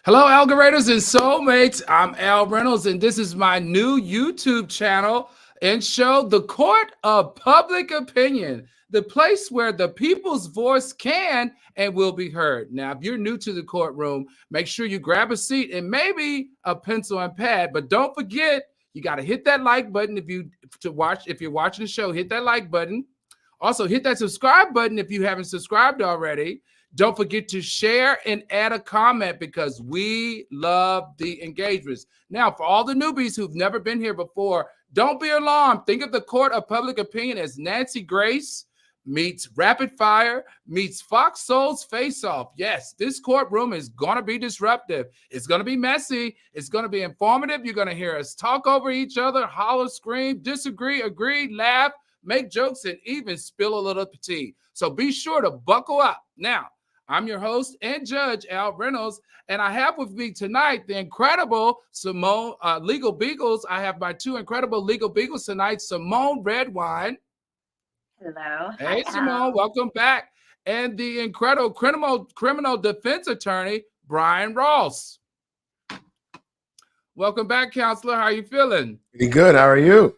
Hello, algoritmers and soulmates. I'm Al Reynolds, and this is my new YouTube channel and show, The Court of Public Opinion, the place where the people's voice can and will be heard. Now, if you're new to the courtroom, make sure you grab a seat and maybe a pencil and pad. But don't forget, you got to hit that like button if you're watching the show. Hit that like button. Also, hit that subscribe button if you haven't subscribed already. Don't forget to share and add a comment because we love the engagements. Now, for all the newbies who've never been here before, don't be alarmed. Think of the Court of Public Opinion as Nancy Grace meets Rapid Fire meets Fox Soul's Face Off. Yes, this courtroom is going to be disruptive. It's going to be messy. It's going to be informative. You're going to hear us talk over each other, holler, scream, disagree, agree, laugh, make jokes, and even spill a little tea. So be sure to buckle up. Now, I'm your host and judge, Al Reynolds, and I have with me tonight the incredible Simone Legal Beagles. I have my two incredible Legal Beagles tonight, Simone Redwine. Hello. Hey, Hi, Simone, Al. welcome back. And the incredible criminal defense attorney, Brian Ross. Welcome back, counselor. How are you feeling? Pretty good. How are you?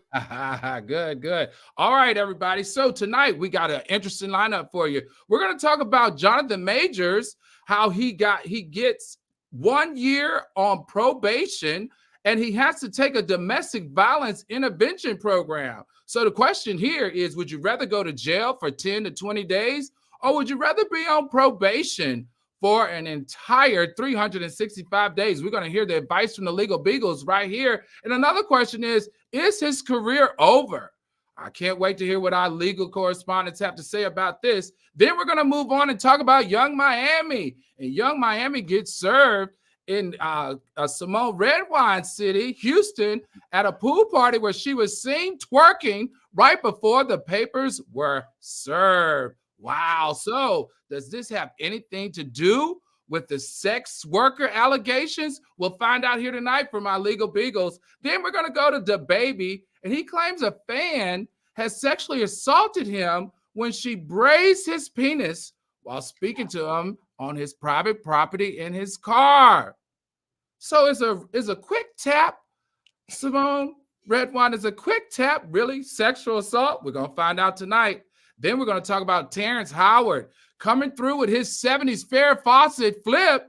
Good. All right, everybody. So tonight we got an interesting lineup for you. We're going to talk about Jonathan Majors, how he gets 1 year on probation, and he has to take a domestic violence intervention program. So the question here is, would you rather go to jail for 10 to 20 days, or would you rather be on probation for an entire 365 days? We're going to hear the advice from the Legal Beagles right here. And another question is his career over? I can't wait to hear what our legal correspondents have to say about this. Then we're going to move on and talk about Young Miami. And Young Miami gets served in Simone Redwine City, Houston, at a pool party where she was seen twerking right before the papers were served. Wow. So does this have anything to do with the sex worker allegations? We'll find out here tonight from our Legal Beagles. Then we're going to go to DaBaby, and he claims a fan has sexually assaulted him when she braised his penis while speaking to him on his private property in his car. So is a quick tap, Simone Redwine, is a quick tap really sexual assault? We're going to find out tonight. Then we're going to talk about Terrence Howard coming through with his 70s Farrah Fawcett flip,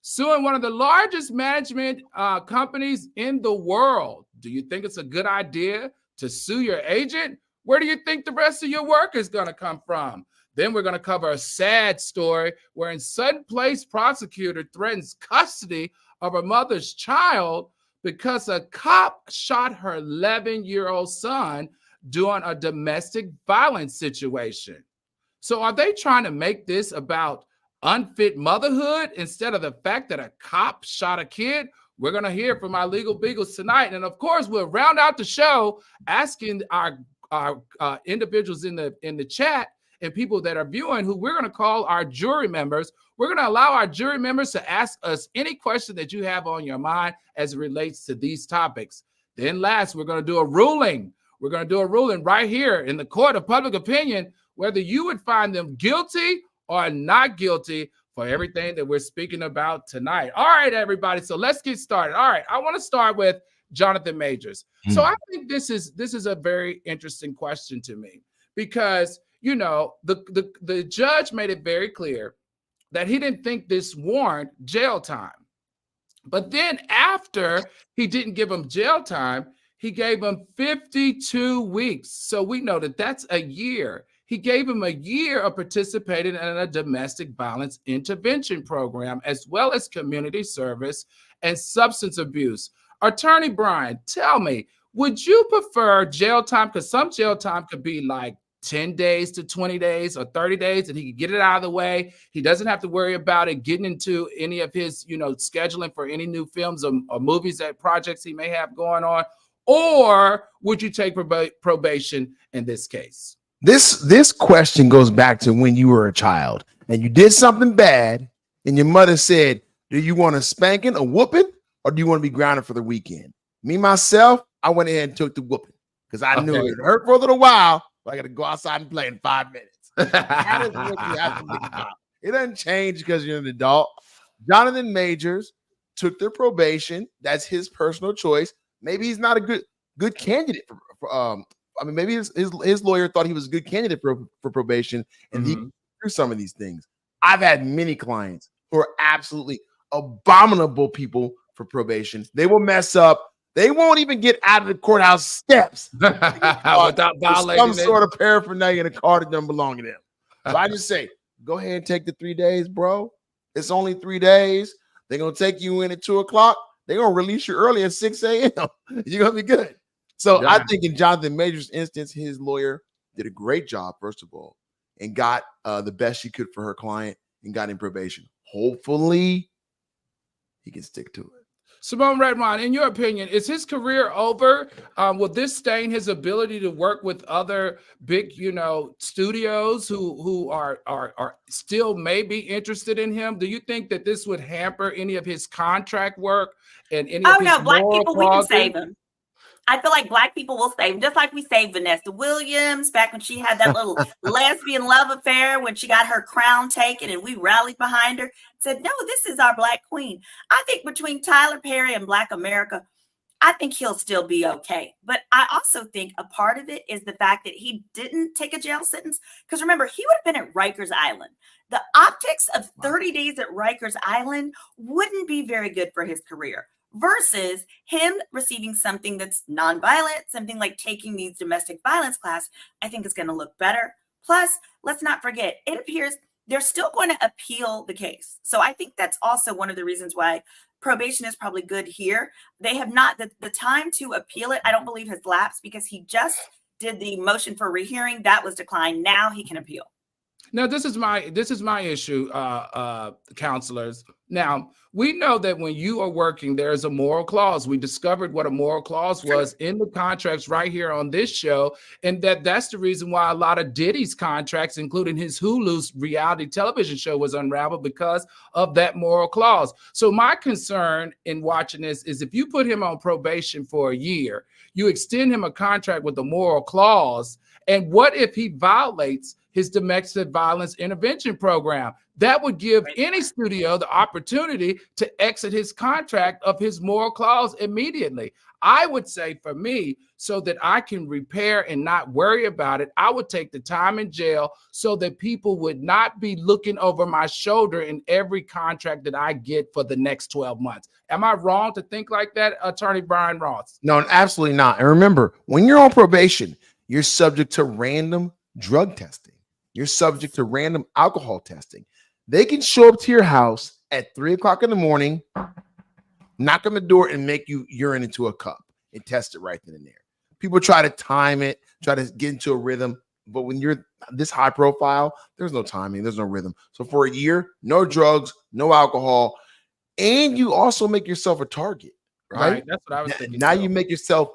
suing one of the largest management companies in the world. Do you think it's a good idea to sue your agent? Where do you think the rest of your work is going to come from? Then we're going to cover a sad story where in Sutton Place prosecutor threatens custody of her mother's child because a cop shot her 11-year-old son during a domestic violence situation. So are they trying to make this about unfit motherhood instead of the fact that a cop shot a kid? We're going to hear from our Legal Beagles tonight. And of course, we'll round out the show asking our individuals in the chat and people that are viewing, who we're going to call our jury members. We're going to allow our jury members to ask us any question that you have on your mind as it relates to these topics. Then last, we're going to do a ruling. We're going to do a ruling right here in the Court of Public Opinion, whether you would find them guilty or not guilty for everything that we're speaking about tonight. All right, everybody. So let's get started. All right. I want to start with Jonathan Majors. So I think this is a very interesting question to me because, you know, the judge made it very clear that he didn't think this warranted jail time. But then after he didn't give him jail time, he gave him 52 weeks. So we know that that's a year. He gave him a year of participating in a domestic violence intervention program, as well as community service and substance abuse. Attorney Brian, tell me, would you prefer jail time? Because some jail time could be like 10 days to 20 days or 30 days, and he could get it out of the way. He doesn't have to worry about it getting into any of his, scheduling for any new films or movies, that projects he may have going on. Or would you take probation in this case? This question goes back to when you were a child and you did something bad and your mother said, do you want a spanking, a whooping, or do you want to be grounded for the weekend? Me, myself, I went ahead and took the whooping because I knew it hurt for a little while, but I got to go outside and play in 5 minutes. That is what you have to think about. It doesn't change because you're an adult. Jonathan Majors took their probation. That's his personal choice. Maybe he's not a good candidate maybe his lawyer thought he was a good candidate for probation, and he through some of these things. I've had many clients who are absolutely abominable people for probation. They will mess up. They won't even get out of the courthouse steps without violating some sort of paraphernalia in a car that doesn't belong to them. So I just say, go ahead and take the 3 days, bro. It's only 3 days. They're gonna take you in at 2 o'clock. They're gonna release you early at 6 a.m. You're gonna be good. So I think in Jonathan Majors' instance, his lawyer did a great job, first of all, and got the best she could for her client and got in probation. Hopefully, he can stick to it. Simone Redwine, in your opinion, is his career over? Will this stain his ability to work with other big, studios who are still maybe interested in him? Do you think that this would hamper any of his contract work and any of his Black moral people, clauses? we can save him. I feel like Black people will save him, just like we saved Vanessa Williams back when she had that little lesbian love affair when she got her crown taken and we rallied behind her, said, no, this is our Black queen. I think between Tyler Perry and Black America, I think he'll still be okay. But I also think a part of it is the fact that he didn't take a jail sentence. Because remember, he would have been at Rikers Island. The optics of 30 days at Rikers Island wouldn't be very good for his career. Versus him receiving something that's nonviolent, something like taking these domestic violence class, I think is going to look better. Plus, let's not forget, it appears they're still going to appeal the case. So I think that's also one of the reasons why probation is probably good here. They have not, the time to appeal it, I don't believe has lapsed because he just did the motion for rehearing. That was declined. Now he can appeal. Now, this is my issue, counselors. Now, we know that when you are working, there's a moral clause. We discovered what a moral clause was in the contracts right here on this show, and that's the reason why a lot of Diddy's contracts, including his Hulu's reality television show, was unraveled because of that moral clause. So my concern in watching this is if you put him on probation for a year, you extend him a contract with a moral clause, and what if he violates his domestic violence intervention program? That would give any studio the opportunity to exit his contract of his moral clause immediately. I would say for me, so that I can repair and not worry about it, I would take the time in jail so that people would not be looking over my shoulder in every contract that I get for the next 12 months. Am I wrong to think like that, Attorney Brian Ross? No, absolutely not. And remember, when you're on probation, you're subject to random drug testing. You're subject to random alcohol testing. They can show up to your house at 3 o'clock in the morning, knock on the door, and make you urine into a cup and test it right then and there. People try to time it, try to get into a rhythm. But when you're this high profile, there's no timing, there's no rhythm. So for a year, no drugs, no alcohol, and you also make yourself a target, right? That's what I was thinking. Now you make yourself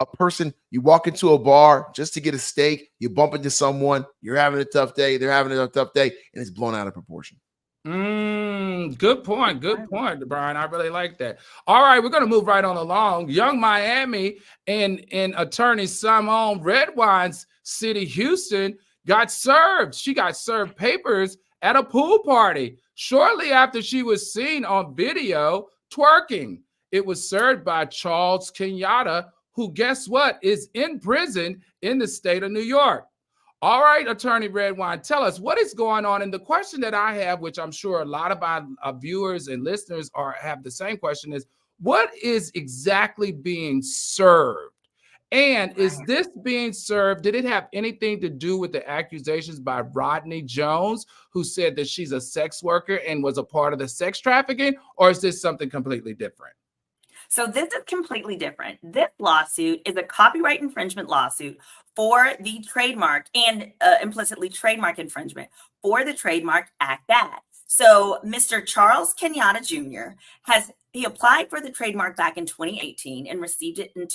a person. You walk into a bar just to get a steak, you bump into someone, you're having a tough day, they're having a tough day, and it's blown out of proportion. Good point, Brian. I really like that. All right, we're going to move right on along. Young Miami and attorney Simone Redwine's city, Houston, got served. She got served papers at a pool party shortly after she was seen on video twerking. It was served by Charles Kenyatta, who, guess what, is in prison in the state of New York. All right, Attorney Redwine, tell us what is going on. And the question that I have, which I'm sure a lot of our viewers and listeners have the same question, is what is exactly being served? And is this being served? Did it have anything to do with the accusations by Rodney Jones, who said that she's a sex worker and was a part of the sex trafficking? Or is this something completely different? So this is completely different. This lawsuit is a copyright infringement lawsuit for the trademark and implicitly trademark infringement for the Trademark Act Act. So Mr. Charles Kenyatta Jr. he applied for the trademark back in 2018 and received it in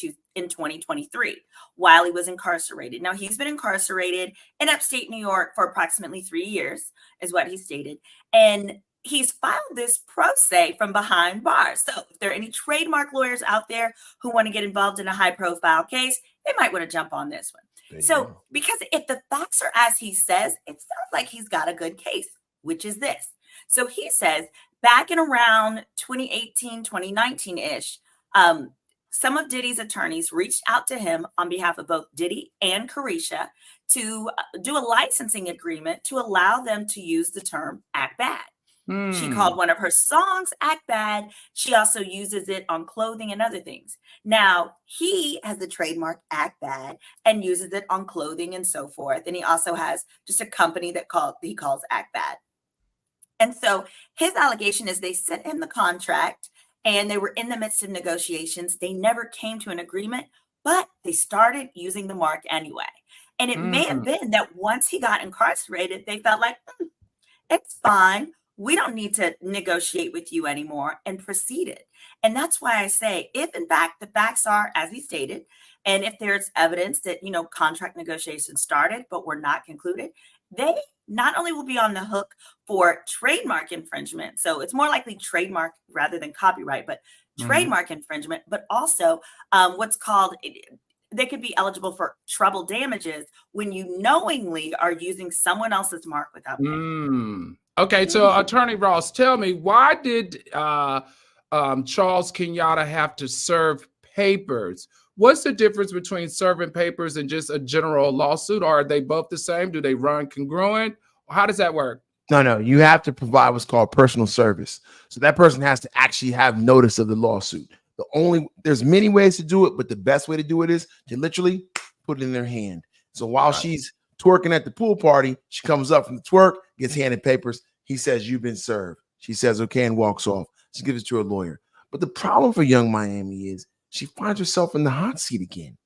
2023 while he was incarcerated. Now he's been incarcerated in upstate New York for approximately 3 years, is what he stated. And he's filed this pro se from behind bars. So if there are any trademark lawyers out there who want to get involved in a high profile case, they might want to jump on this one. So because if the facts are as he says, it sounds like he's got a good case, which is this. So he says back in around 2018, 2019-ish, some of Diddy's attorneys reached out to him on behalf of both Diddy and Carisha to do a licensing agreement to allow them to use the term act bad. She called one of her songs Act Bad. She also uses it on clothing and other things. Now, he has the trademark Act Bad and uses it on clothing and so forth. And he also has just a company that he calls Act Bad. And so his allegation is they sent him the contract and they were in the midst of negotiations. They never came to an agreement, but they started using the mark anyway. And it may have been that once he got incarcerated, they felt like, it's fine. We don't need to negotiate with you anymore, and proceeded. And that's why I say, if in fact the facts are as he stated, and if there's evidence that, contract negotiations started but were not concluded, they not only will be on the hook for trademark infringement. So it's more likely trademark rather than copyright, but trademark infringement, but also what's called, they could be eligible for treble damages when you knowingly are using someone else's mark without paying. Okay, so Attorney Ross, tell me, why did Charles Kenyatta have to serve papers? What's the difference between serving papers and just a general lawsuit? Or are they both the same? Do they run congruent? How does that work? No, you have to provide what's called personal service. So that person has to actually have notice of the lawsuit. There's many ways to do it, but the best way to do it is to literally put it in their hand. So while she's twerking at the pool party, she comes up from the twerk, gets handed papers. He says, "You've been served." She says, "Okay," and walks off. She gives it to her lawyer. But the problem for Young Miami is she finds herself in the hot seat again.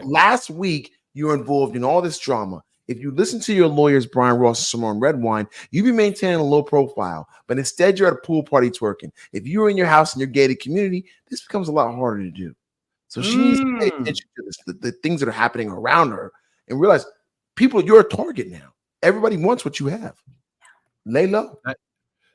Last week, you were involved in all this drama. If you listen to your lawyers, Brian Ross and Simone Redwine, you'd be maintaining a low profile. But instead, you're at a pool party twerking. If you're in your house in your gated community, this becomes a lot harder to do. So she needs to pay attention to the things that are happening around her and realize, you're a target now. Everybody wants what you have. Lay low.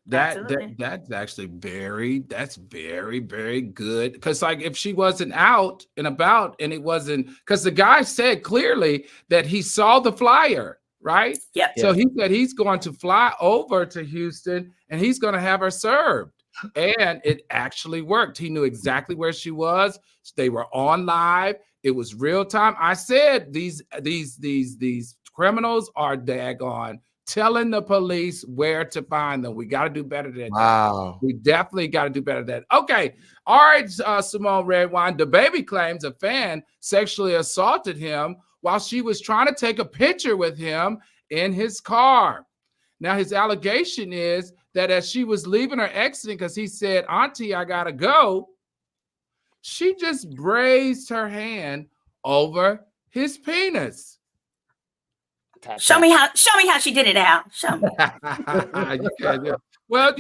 That's actually very, very good. Because like if she wasn't out and about and it wasn't, because the guy said clearly that he saw the flyer, right? Yeah. So he said he's going to fly over to Houston and he's going to have her served. And it actually worked. He knew exactly where she was. They were on live. It was real time. I said these criminals are daggone telling the police where to find them. We got to do better than that. We definitely got to do better than that. Okay. All right, Simone Redwine. The baby claims a fan sexually assaulted him while she was trying to take a picture with him in his car. Now, his allegation is that as she was leaving or exiting, because he said, "Auntie, I got to go," she just grazed her hand over his penis. Show me how she did it, Al. Show me. Well,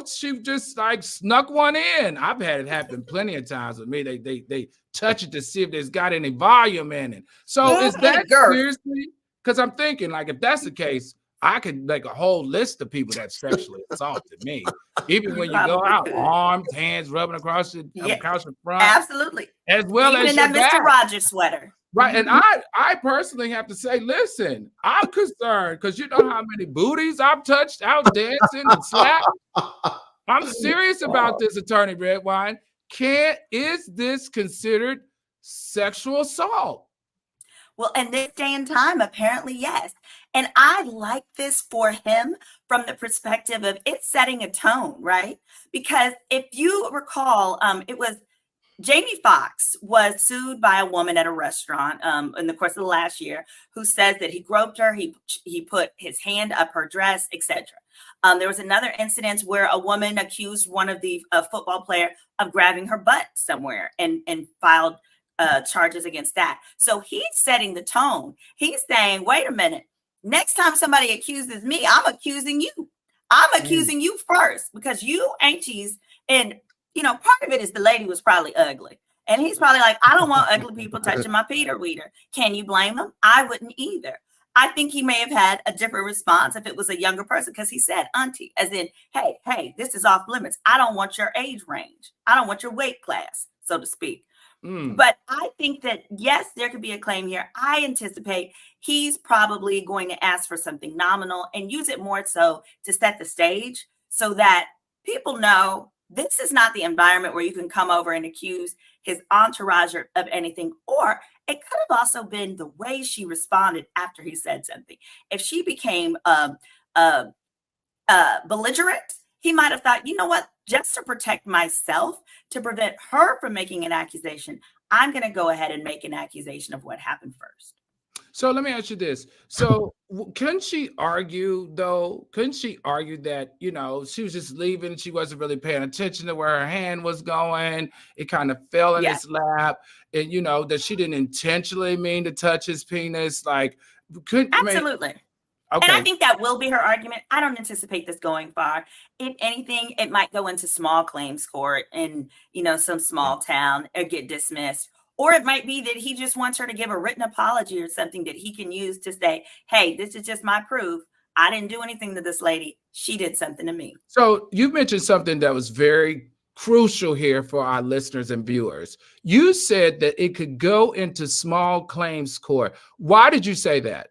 she just like snuck one in. I've had it happen plenty of times with me. They touch it to see if there's got any volume in it. So is that seriously? Because I'm thinking, like, if that's the case, I could make a whole list of people that sexually assaulted me. Even when you go out, arms, hands rubbing across the front. Absolutely. As well even as in that Mr. Rogers sweater. Right. And I personally have to say, listen, I'm concerned because you know how many booties I've touched out dancing and slapped. I'm serious about this, Attorney Redwine. Is this considered sexual assault? Well, in this day and time, apparently, yes. And I like this for him from the perspective of it setting a tone, right? Because if you recall, it was Jamie Foxx was sued by a woman at a restaurant in the course of the last year who says that he groped her, he put his hand up her dress, etc. There was another incident where a woman accused one of the football player of grabbing her butt somewhere and filed charges against that. So he's setting the tone. He's saying, wait a minute, next time somebody accuses me, I'm accusing you. I'm accusing you first because you aunties, and part of it is the lady was probably ugly. And he's probably like, I don't want ugly people touching my Peter Weeder. Can you blame him? I wouldn't either. I think he may have had a different response if it was a younger person because he said auntie, as in, hey, this is off limits. I don't want your age range. I don't want your weight class, so to speak. But I think that, yes, there could be a claim here. I anticipate he's probably going to ask for something nominal and use it more so to set the stage so that people know this is not the environment where you can come over and accuse his entourage of anything. Or it could have also been the way she responded after he said something. If she became belligerent, he might have thought, you know what, just to protect myself, to prevent her from making an accusation, I'm going to go ahead and make an accusation of what happened first. So let me ask you this. So couldn't she argue though? Couldn't she argue that, you know, she was just leaving, she wasn't really paying attention to where her hand was going, it kind of fell in his lap, and you know that she didn't intentionally mean to touch his penis? Like, Absolutely. Okay. And I think that will be her argument. I don't anticipate this going far. If anything, it might go into small claims court in, you know, some small town or get dismissed. Or it might be that he just wants her to give a written apology or something that he can use to say, hey, this is just my proof. I didn't do anything to this lady. She did something to me. So you mentioned something that was very crucial here for our listeners and viewers. You said that it could go into small claims court. Why did you say that?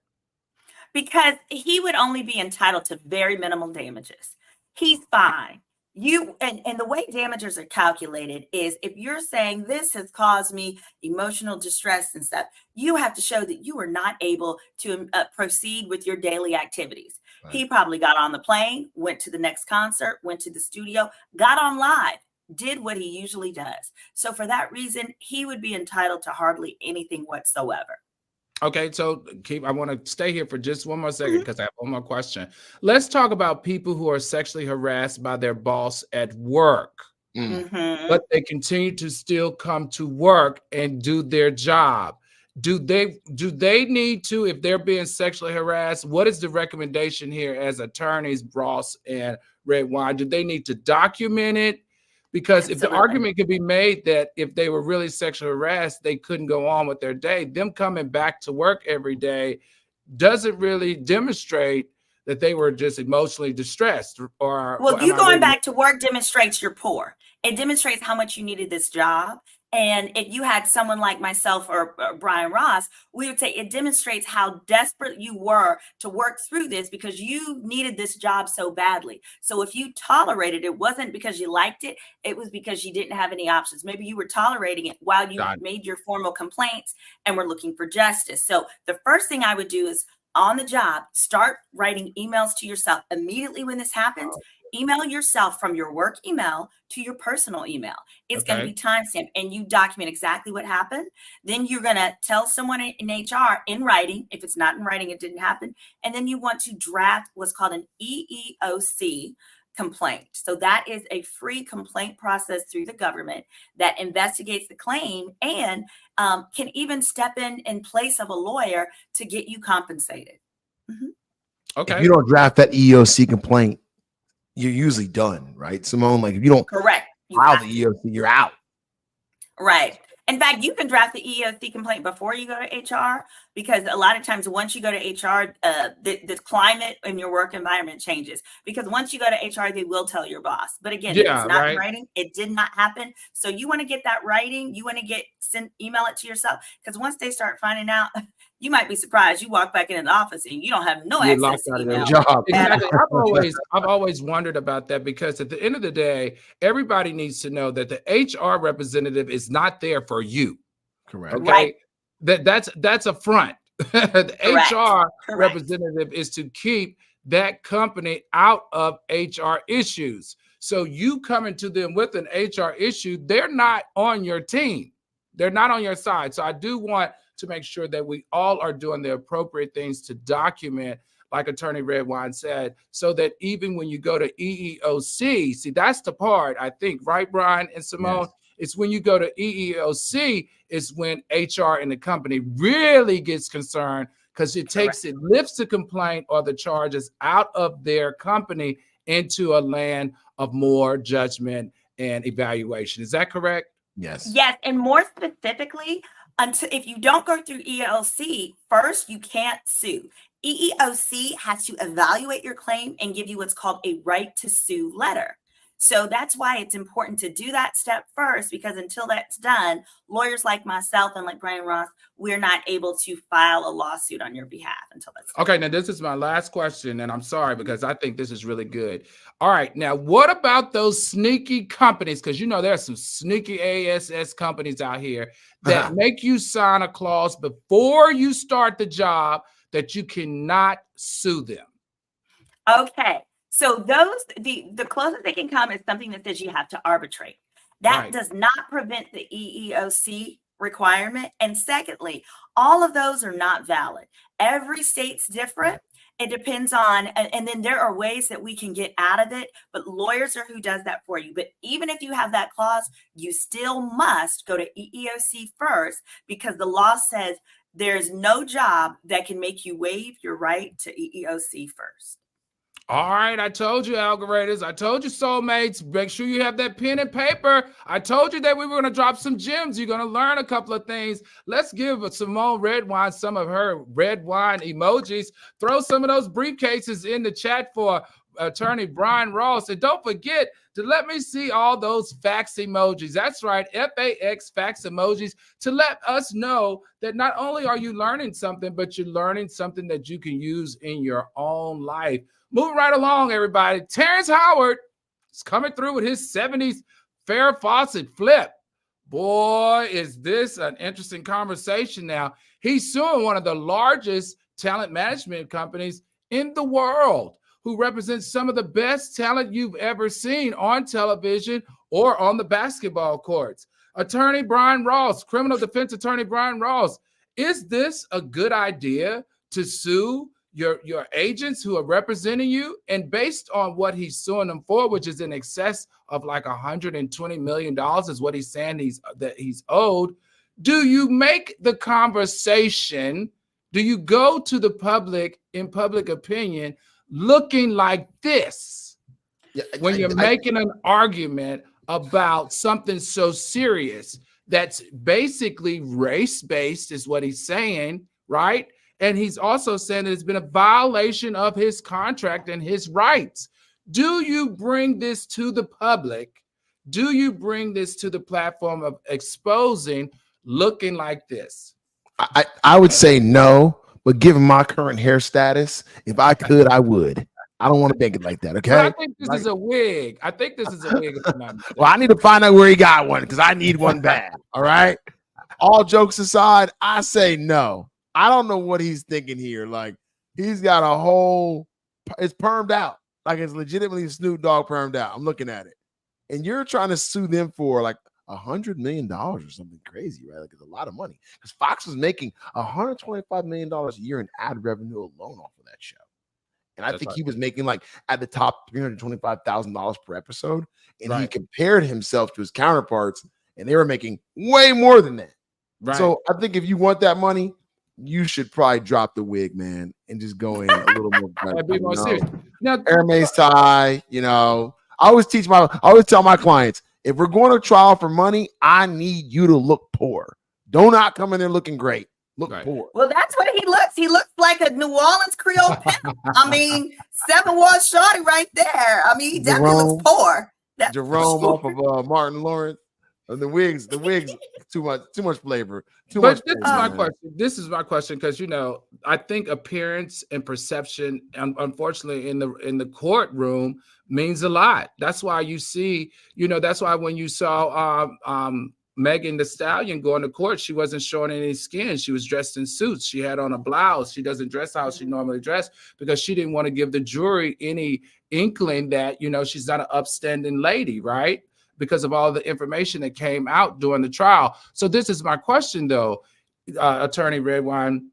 Because he would only be entitled to very minimal damages. He's fine. And the way damages are calculated is if you're saying this has caused me emotional distress and stuff, you have to show that you were not able to proceed with your daily activities. Right. He probably got on the plane, went to the next concert, went to the studio, got on live, did what he usually does. So for that reason, he would be entitled to hardly anything whatsoever. Okay, so I want to stay here for just one more second because I have one more question. Let's talk about people who are sexually harassed by their boss at work, but they continue to still come to work and do their job. Do they need to, if they're being sexually harassed, what is the recommendation here as attorneys, Ross and Redwine? Do they need to document it? Because if the argument could be made that if they were really sexually harassed, they couldn't go on with their day, them coming back to work every day doesn't really demonstrate that they were just emotionally distressed. Or you going back to work demonstrates you're poor. It demonstrates how much you needed this job. And if you had someone like myself or Brian Ross, we would say it demonstrates how desperate you were to work through this because you needed this job so badly. So if you tolerated it, wasn't because you liked it, it was because you didn't have any options. Maybe you were tolerating it while you made your formal complaints and were looking for justice. So the first thing I would do is on the job, start writing emails to yourself immediately when this happens. Email yourself from your work email to your personal email. It's going to be timestamped and you document exactly what happened. Then you're going to tell someone in HR in writing. If it's not in writing, it didn't happen. And then you want to draft what's called an EEOC complaint. So that is a free complaint process through the government that investigates the claim and can even step in place of a lawyer to get you compensated. Okay. If you don't draft that EEOC complaint, you're usually done, right, Simone? Like if you don't file the EEOC, you're out. Right. In fact, you can draft the EEOC complaint before you go to HR because a lot of times once you go to HR, the climate in your work environment changes. Because once you go to HR, they will tell your boss. But again, it's not in writing. It did not happen. So you want to get that writing. You want to email it to yourself because once they start finding out, you might be surprised. You walk back into the office and you don't have no access to email. Job. Exactly. I've always wondered about that because at the end of the day, everybody needs to know that the HR representative is not there for you. Correct. Okay. Right. That's a front. The HR representative is to keep that company out of HR issues. So you coming to them with an HR issue, they're not on your team. They're not on your side. So I do want to make sure that we all are doing the appropriate things to document, like Attorney Redwine said, so that even when you go to EEOC, see, that's the part, I think, right, Brian and Simone? Yes. It's when you go to EEOC is when HR and the company really gets concerned because it lifts the complaint or the charges out of their company into a land of more judgment and evaluation. Is that correct? Yes. Yes, and more specifically, until if you don't go through EEOC, first, you can't sue. EEOC has to evaluate your claim and give you what's called a right to sue letter. So that's why it's important to do that step first, because until that's done, lawyers like myself and like Brian Ross, we're not able to file a lawsuit on your behalf until that's done. Okay, now this is my last question, and I'm sorry because I think this is really good. All right, now what about those sneaky companies? Because you know there are some sneaky ASS companies out here that make you sign a clause before you start the job that you cannot sue them. Okay. So the closest they can come is something that says you have to arbitrate. That does not prevent the EEOC requirement. And secondly, all of those are not valid. Every state's different. It depends on, and then there are ways that we can get out of it, but lawyers are who does that for you. But even if you have that clause, you still must go to EEOC first, because the law says there's no job that can make you waive your right to EEOC first. All right, I told you, algorithm. I told you, soulmates. Make sure you have that pen and paper. I told you that we were going to drop some gems. You're going to learn a couple of things. Let's give Simone Redwine some of her red wine emojis. Throw some of those briefcases in the chat for attorney Brian Ross. And don't forget to let me see all those fax emojis. That's right, FAX fax emojis, to let us know that not only are you learning something, but you're learning something that you can use in your own life. Moving right along, everybody. Terrence Howard is coming through with his 70s Farrah Fawcett flip. Boy, is this an interesting conversation now. He's suing one of the largest talent management companies in the world, who represents some of the best talent you've ever seen on television or on the basketball courts. Attorney Brian Ross, criminal defense attorney Brian Ross, is this a good idea to sue your agents who are representing you? And based on what he's suing them for, which is in excess of like $120 million is what he's saying he's owed, do you make the conversation, do you go to the public in public opinion looking like this when you're making an argument about something so serious that's basically race-based, is what he's saying, right? And he's also saying that it's been a violation of his contract and his rights. Do you bring this to the public? Do you bring this to the platform of exposing looking like this? I would say no, but given my current hair status, if I could, I would. I don't want to make it like that, okay? But I think this is a wig. I think this is a wig. Well, I need to find out where he got one, because I need one bad, all right? All jokes aside, I say no. I don't know what he's thinking here. Like, he's got a whole, it's permed out. Like, it's legitimately Snoop Dogg permed out. I'm looking at it. And you're trying to sue them for like $100 million or something crazy, right? Like, it's a lot of money. Because Fox was making $125 million a year in ad revenue alone off of that show. And I think he was making like at the top $325,000 per episode. And he compared himself to his counterparts, and they were making way more than that. Right. So I think if you want that money, you should probably drop the wig, man, and just go in a little more. Be more serious. Now, Hermes tie, I always tell my clients, if we're going to trial for money, I need you to look poor. Do not come in there looking great. Look poor. Well, that's what he looks. He looks like a New Orleans Creole pimp. I mean, 7-1 shorty right there. I mean, he definitely looks poor. That's Jerome off of Martin Lawrence. The wigs, too much flavor. This is my question. This is my question, because I think appearance and perception, unfortunately, in the courtroom means a lot. That's why you see, that's why when you saw Megan Thee Stallion going to court, she wasn't showing any skin. She was dressed in suits. She had on a blouse. She doesn't dress how she normally dressed, because she didn't want to give the jury any inkling that she's not an upstanding lady, right? Because of all the information that came out during the trial. So this is my question, though, Attorney Redwine.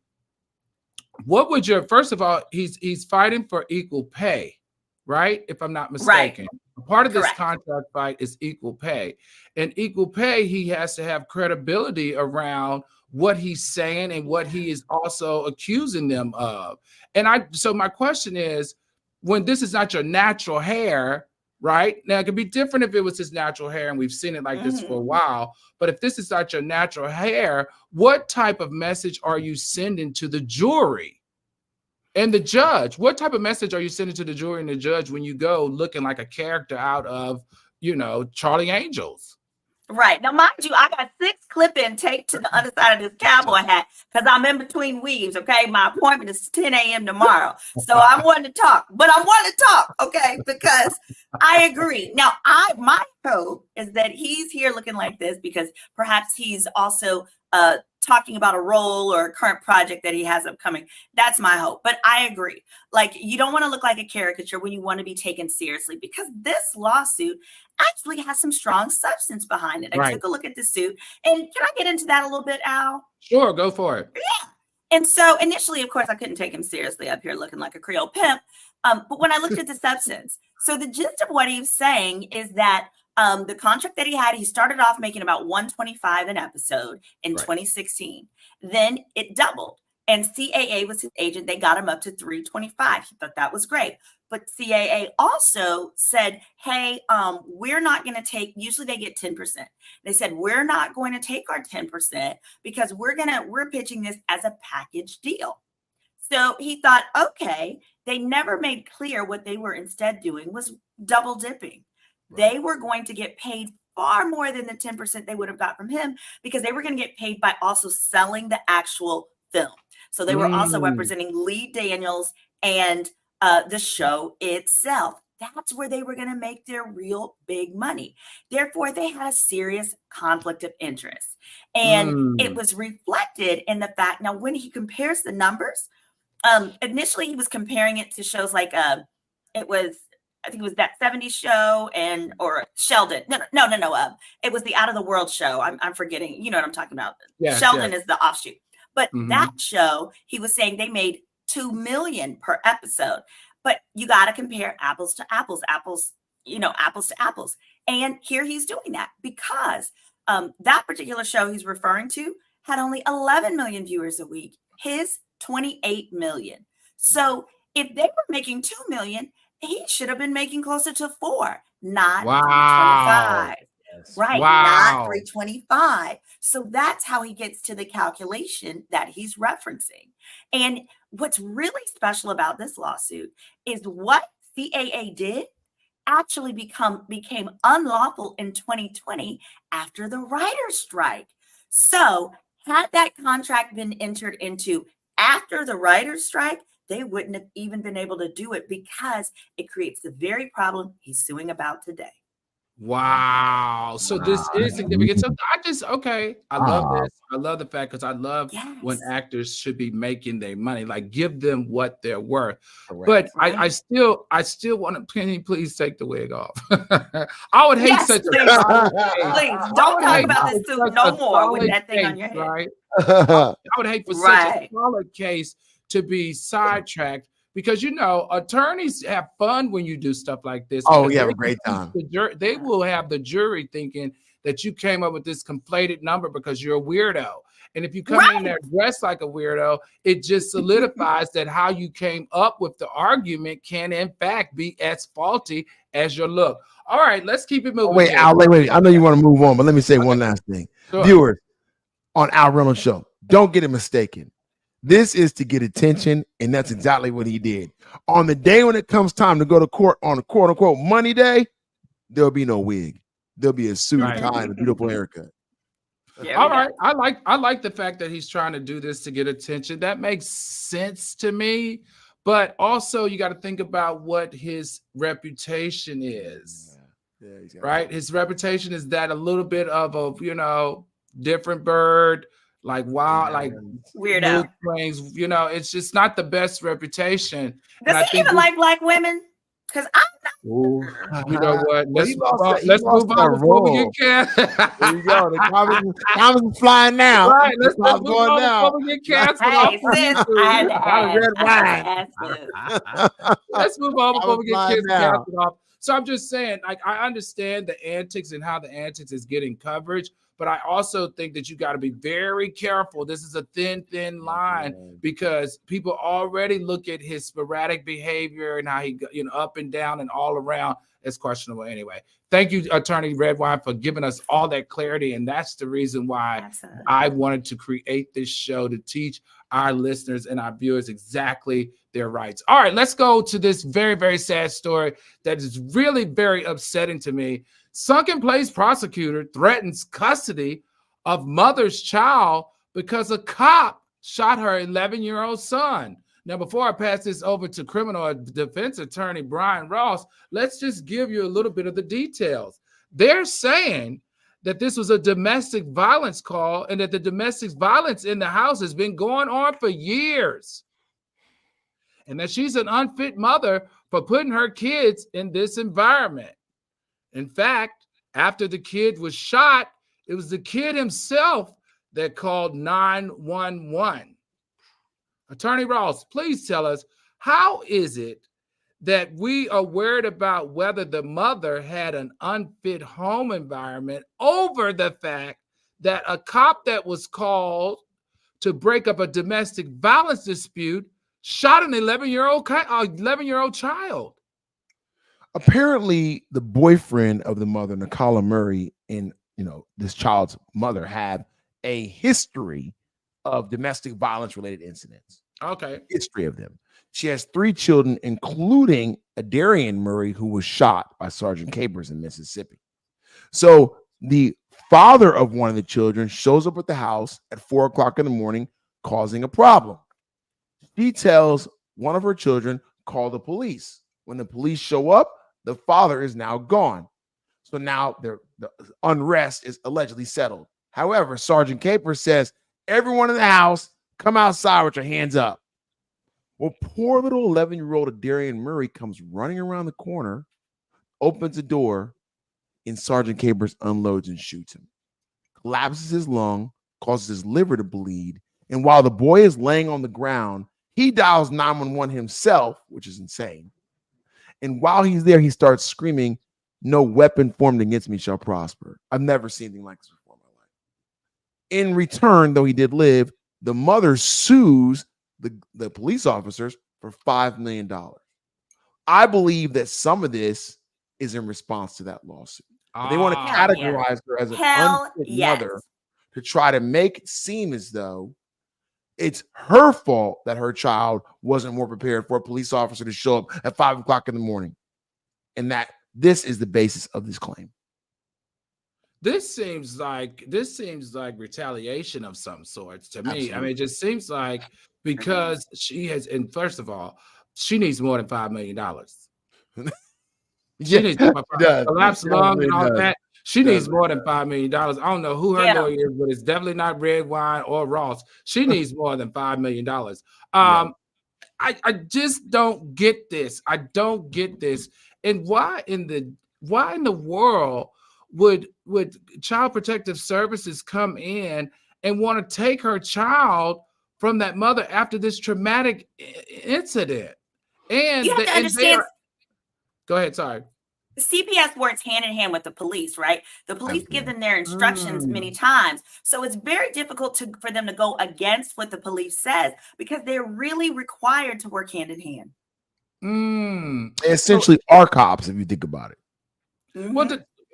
What would first of all, he's fighting for equal pay, right? If I'm not mistaken. Right. Part of this contract fight is equal pay. And equal pay, he has to have credibility around what he's saying and what he is also accusing them of. So my question is, when this is not your natural hair, right? Now, it could be different if it was his natural hair, and we've seen it like this for a while. But if this is not your natural hair, what type of message are you sending to the jury? And the judge, what type of message are you sending to the jury and the judge when you go looking like a character out of, Charlie Angels? Right. Now, mind you, I got 6 clip-in taped to the other side of this cowboy hat because I'm in between weaves, okay? My appointment is 10 a.m. tomorrow. So I'm wanting to talk, but I want to talk, okay? Because I agree. Now, my hope is that he's here looking like this because perhaps he's also talking about a role or a current project that he has upcoming. That's my hope. But I agree. Like, you don't want to look like a caricature when you want to be taken seriously, because this lawsuit actually has some strong substance behind it. I took a look at the suit, and can I get into that a little bit, Al? Sure, go for it. Yeah. And so initially, of course, I couldn't take him seriously up here looking like a Creole pimp. But when I looked at the substance, so the gist of what he was saying is that the contract that he had, he started off making about $125 an episode in 2016. Then it doubled, and CAA was his agent. They got him up to $325. He thought that was great. But CAA also said, hey, we're not going to take, usually they get 10%. They said, we're not going to take our 10% because we're pitching this as a package deal. So he thought, okay, they never made clear what they were instead doing was double dipping. They were going to get paid far more than the 10% they would have got from him because they were going to get paid by also selling the actual film. So they were also representing Lee Daniels and the show itself. That's where they were going to make their real big money. Therefore, they had a serious conflict of interest. And it was reflected in the fact, now when he compares the numbers, initially he was comparing it to shows like I think it was That 70s Show or Sheldon. No. It was the Out of the World show. I'm forgetting. You know what I'm talking about. Yes, Sheldon is the offshoot. But that show, he was saying they made $2 million per episode. But you got to compare apples to apples, apples to apples. And here he's doing that because that particular show he's referring to had only 11 million viewers a week. His 28 million. So if they were making 2 million, he should have been making closer to 4, not 325. Right, not 325. So that's how he gets to the calculation that he's referencing. And what's really special about this lawsuit is what CAA did actually became unlawful in 2020 after the writer's strike. So had that contract been entered into after the writer's strike, they wouldn't have even been able to do it because it creates the very problem he's suing about today. Wow. So this is significant. So I love this. I love the fact because I love when actors should be making their money, like give them what they're worth. Correct. But I still want to, can you please take the wig off? I would hate such please. Please don't talk about this suit no more with that thing on your head. Right? I would hate for such a solid case to be sidetracked. Because, attorneys have fun when you do stuff like this. Oh, you have a great time. They will have the jury thinking that you came up with this conflated number because you're a weirdo. And if you come in there dressed like a weirdo, it just solidifies that how you came up with the argument can, in fact, be as faulty as your look. All right, let's keep it moving. Wait. I know you want to move on, but let me say one last thing. Sure. Viewers, on Al Reynolds' show, don't get it mistaken. This is to get attention, and that's exactly what he did. On the day when it comes time to go to court on a quote-unquote money day, there'll be no wig. There'll be a suit and tie and a beautiful haircut. All right. I like the fact that he's trying to do this to get attention. That makes sense to me. But also, you got to think about what his reputation is. Right? His reputation is that a little bit of a, different bird. Like like weirdo things, it's just not the best reputation. Does he even like black women? Because I'm not. You know what? Let's move on before we get canceled. There you go. The comments is flying now. Right, let's move on before we get canceled. Let's move on before we get canceled off. So I'm just saying, like, I understand the antics and how the antics is getting coverage, but I also think that you got to be very careful. This is a thin line because people already look at his sporadic behavior and how he, up and down and all around as questionable anyway. Thank you, Attorney Redwine, for giving us all that clarity. And that's the reason why Absolutely. I wanted to create this show, to teach our listeners and our viewers exactly their rights. All right, let's go to this very, very sad story that is really very upsetting to me. Sunken Place prosecutor threatens custody of mother's child because a cop shot her 11-year-old son. Now, before I pass this over to criminal defense attorney Brian Ross, let's just give you a little bit of the details. They're saying that this was a domestic violence call and that the domestic violence in the house has been going on for years. And that she's an unfit mother for putting her kids in this environment. In fact, after the kid was shot, it was the kid himself that called 911. Attorney Ross, please tell us, how is it that we are worried about whether the mother had an unfit home environment over the fact that a cop that was called to break up a domestic violence dispute shot an 11-year-old child? Apparently, the boyfriend of the mother, Nicola Murray, and this child's mother have a history of domestic violence related incidents. Okay. History of them. She has 3 children, including a Darian Murray, who was shot by Sergeant Capers in Mississippi. So the father of one of the children shows up at the house at 4 o'clock in the morning, causing a problem. She tells one of her children, call the police. When the police show up, the father is now gone. So now the unrest is allegedly settled. However, Sergeant Capers says, everyone in the house, come outside with your hands up. Well, poor little 11-year-old Darian Murray comes running around the corner, opens the door, and Sergeant Capers unloads and shoots him. Collapses his lung, causes his liver to bleed, and while the boy is laying on the ground, he dials 911 himself, which is insane. And while he's there, he starts screaming, "No weapon formed against me shall prosper." I've never seen anything like this before in my life. In return, though he did live, the mother sues the police officers for $5 million. I believe that some of this is in response to that lawsuit. They want to categorize her as an unfit mother to try to make it seem as though it's her fault that her child wasn't more prepared for a police officer to show up at 5 o'clock in the morning. And that this is the basis of this claim. This seems like retaliation of some sorts to me. Absolutely. I mean, it just seems like because she has, and first of all, she needs more than $5 million. She needs collapsed lung and all that. She needs more than $5 million. I don't know who her lawyer is, but it's definitely not Redwine or Ross. She needs more than $5 million. I just don't get this. I don't get this. And why in the world would Child Protective Services come in and want to take her child from that mother after this traumatic incident? And you have to understand. Go ahead. Sorry. CPS works hand in hand with the police, right? The police give them their instructions many times. So it's very difficult for them to go against what the police says because they're really required to work hand in hand. They essentially are cops, if you think about it. Well,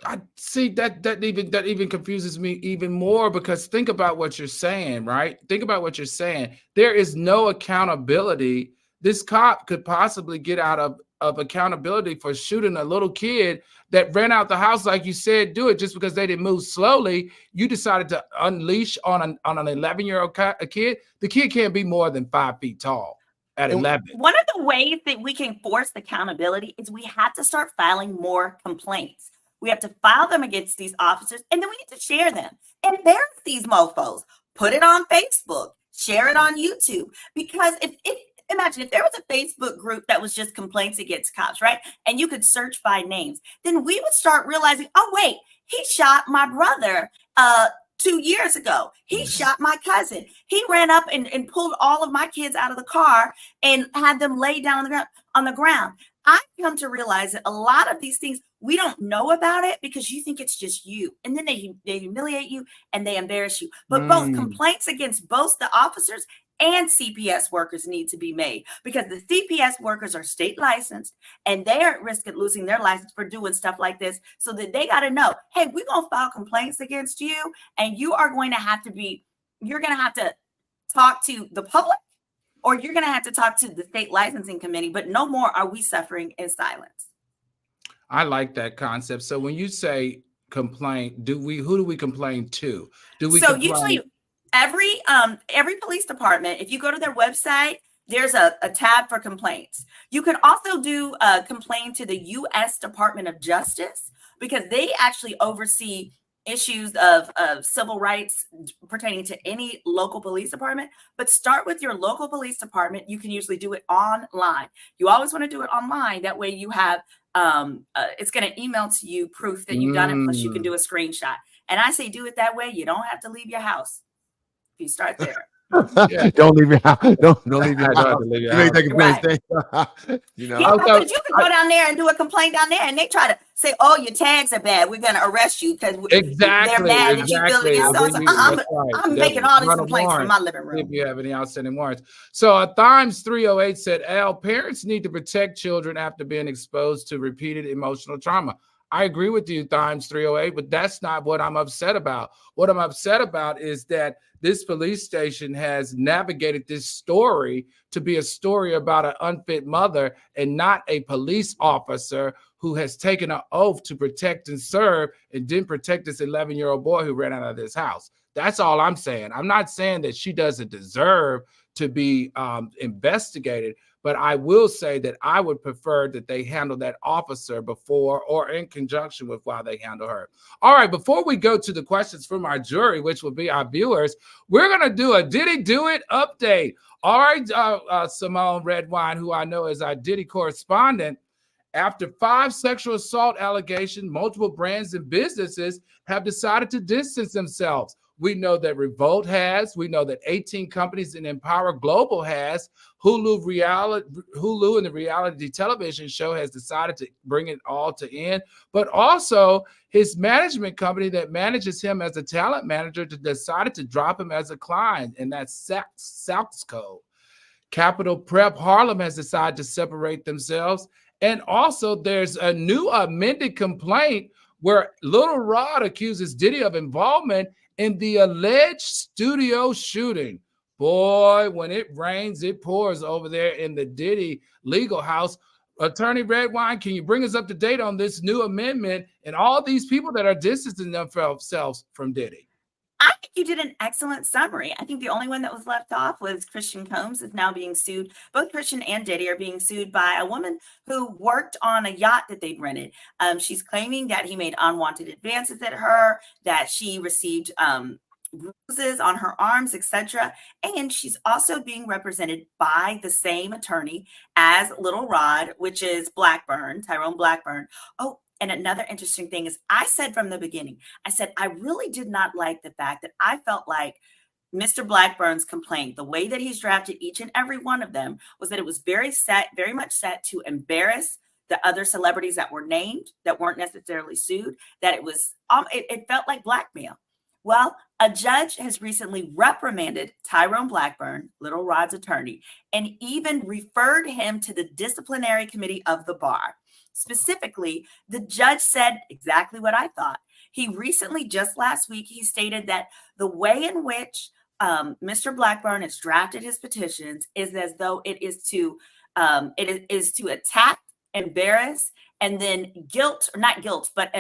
I see that even confuses me even more because think about what you're saying, right? Think about what you're saying. There is no accountability. This cop could possibly get out of accountability for shooting a little kid that ran out the house, like you said, do it just because they didn't move slowly. You decided to unleash on an 11-year-old kid. The kid can't be more than 5 feet tall at 11. One of the ways that we can force accountability is we have to start filing more complaints. We have to file them against these officers, and then we need to share them. Embarrass these mofos. Put it on Facebook. Share it on YouTube. Because imagine if there was a Facebook group that was just complaints against cops, right? And you could search by names. Then we would start realizing, oh, wait, he shot my brother 2 years ago. He shot my cousin. He ran up and pulled all of my kids out of the car and had them lay down on the ground. I've come to realize that a lot of these things, we don't know about it because you think it's just you. And then they humiliate you and they embarrass you. But both complaints against both the officers and CPS workers need to be made, because the CPS workers are state licensed and they are at risk of losing their license for doing stuff like this. So that they got to know, hey, we're going to file complaints against you, and you are going to have to you're going to have to talk to the public, or you're going to have to talk to the state licensing committee, but no more are we suffering in silence. I like that concept. So when you say complaint, who do we complain to? Usually every police department, if you go to their website, there's a tab for complaints. You can also do a complaint to the U.S. Department of Justice, because they actually oversee issues of civil rights pertaining to any local police department. But start with your local police department. You can usually do it online. You always want to do it online. That way you have, it's going to email to you proof that you've done it, plus you can do a screenshot. And I say do it that way. You don't have to leave your house. If you start there. Don't leave your house. Don't leave your house. Right. You know, because you can go down there and do a complaint down there, and they try to say, "Oh, your tags are bad. We're going to arrest you because they're mad that you feel it." I'm making all these complaints from my living room. If you have any outstanding warrants. So Thimes 308 said, "Al, parents need to protect children after being exposed to repeated emotional trauma." I agree with you, Thimes 308, but that's not what I'm upset about. What I'm upset about is that this police station has navigated this story to be a story about an unfit mother and not a police officer who has taken an oath to protect and serve and didn't protect this 11-year-old boy who ran out of this house. That's all I'm saying. I'm not saying that she doesn't deserve to be investigated, but I will say that I would prefer that they handle that officer before or in conjunction with while they handle her. All right, before we go to the questions from our jury, which will be our viewers, we're going to do a Did He Do It update. All right, Simone Redwine, who I know is our Diddy correspondent, after 5 sexual assault allegations, multiple brands and businesses have decided to distance themselves. We know that Revolt has. We know that 18 companies in Empower Global has. Hulu and the reality television show has decided to bring it all to end. But also his management company that manages him as a talent manager decided to drop him as a client, and that's Salesco. Capital Prep Harlem has decided to separate themselves. And also there's a new amended complaint where Little Rod accuses Diddy of involvement in the alleged studio shooting. Boy, when it rains, it pours over there in the Diddy legal house. Attorney Redwine, can you bring us up to date on this new amendment and all these people that are distancing themselves from Diddy? I think you did an excellent summary. I think the only one that was left off was Christian Combs is now being sued. Both Christian and Diddy are being sued by a woman who worked on a yacht that they'd rented. She's claiming that he made unwanted advances at her, that she received bruises on her arms, etc. And she's also being represented by the same attorney as Little Rod, which is Blackburn, Tyrone Blackburn. Oh, and another interesting thing is I said from the beginning, I said, I really did not like the fact that I felt like Mr. Blackburn's complaint, the way that he's drafted each and every one of them, was that it was very much set to embarrass the other celebrities that were named, that weren't necessarily sued, that it was, it felt like blackmail. Well, a judge has recently reprimanded Tyrone Blackburn, Little Rod's attorney, and even referred him to the disciplinary committee of the bar. Specifically, the judge said exactly what I thought. He recently, just last week, he stated that the way in which Mr. Blackburn has drafted his petitions is as though it is to attack, embarrass, and then guilt, or not guilt, but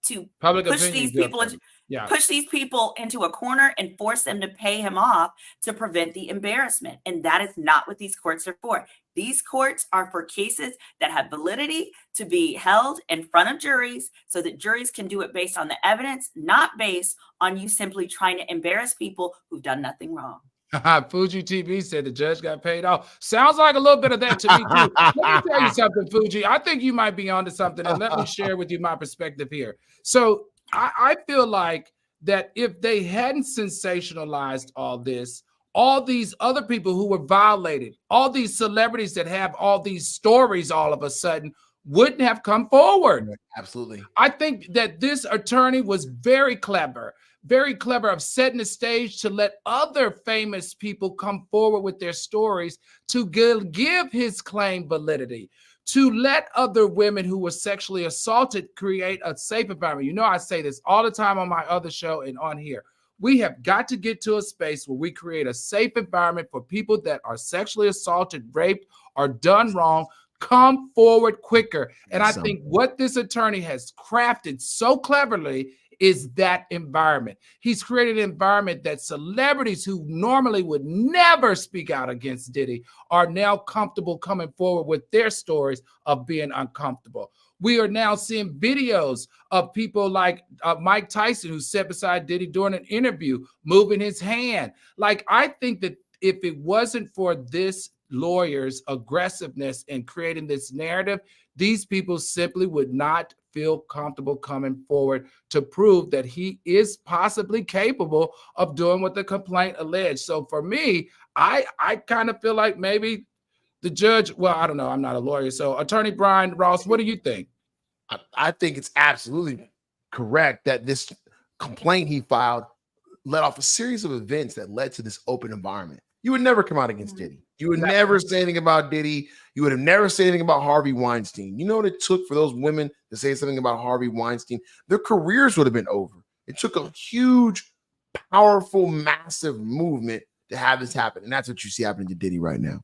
to push these people into, push these people into a corner and force them to pay him off to prevent the embarrassment. And that is not what these courts are for. These courts are for cases that have validity to be held in front of juries so that juries can do it based on the evidence, not based on you simply trying to embarrass people who've done nothing wrong. Fuji TV said the judge got paid off. Sounds like a little bit of that to me too. Let me tell you something, Fuji. I think you might be onto something, and let me share with you my perspective here. So I feel like that if they hadn't sensationalized all this, all these other people who were violated, all these celebrities that have all these stories all of a sudden wouldn't have come forward. Absolutely. I think that this attorney was very clever of setting the stage to let other famous people come forward with their stories to give his claim validity, to let other women who were sexually assaulted create a safe environment. You know, I say this all the time on my other show and on here. We have got to get to a space where we create a safe environment for people that are sexually assaulted, raped, or done wrong. Come forward quicker. And I think what this attorney has crafted so cleverly is that environment. He's created an environment that celebrities who normally would never speak out against Diddy are now comfortable coming forward with their stories of being uncomfortable. We are now seeing videos of people like Mike Tyson, who sat beside Diddy during an interview, moving his hand. Like, I think that if it wasn't for this lawyer's aggressiveness in creating this narrative, these people simply would not feel comfortable coming forward to prove that he is possibly capable of doing what the complaint alleged. So for me, I kind of feel like maybe the judge, well, I don't know, I'm not a lawyer. So Attorney Brian Ross, what do you think? I think it's absolutely correct that this complaint he filed led off a series of events that led to this open environment. You would never come out against Diddy. You would never say anything about Diddy. You would have never said anything about Harvey Weinstein. You know what it took for those women to say something about Harvey Weinstein? Their careers would have been over. It took a huge, powerful, massive movement to have this happen. And that's what you see happening to Diddy right now.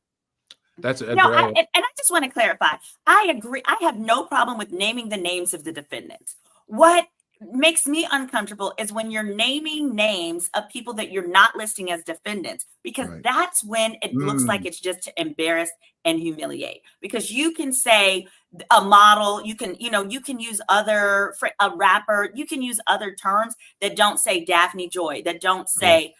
That's and I just want to clarify. I agree. I have no problem with naming the names of the defendants. What makes me uncomfortable is when you're naming names of people that you're not listing as defendants, because that's when it looks like it's just to embarrass and humiliate. Because you can say a model, you can use a rapper, you can use other terms that don't say Daphne Joy, that don't say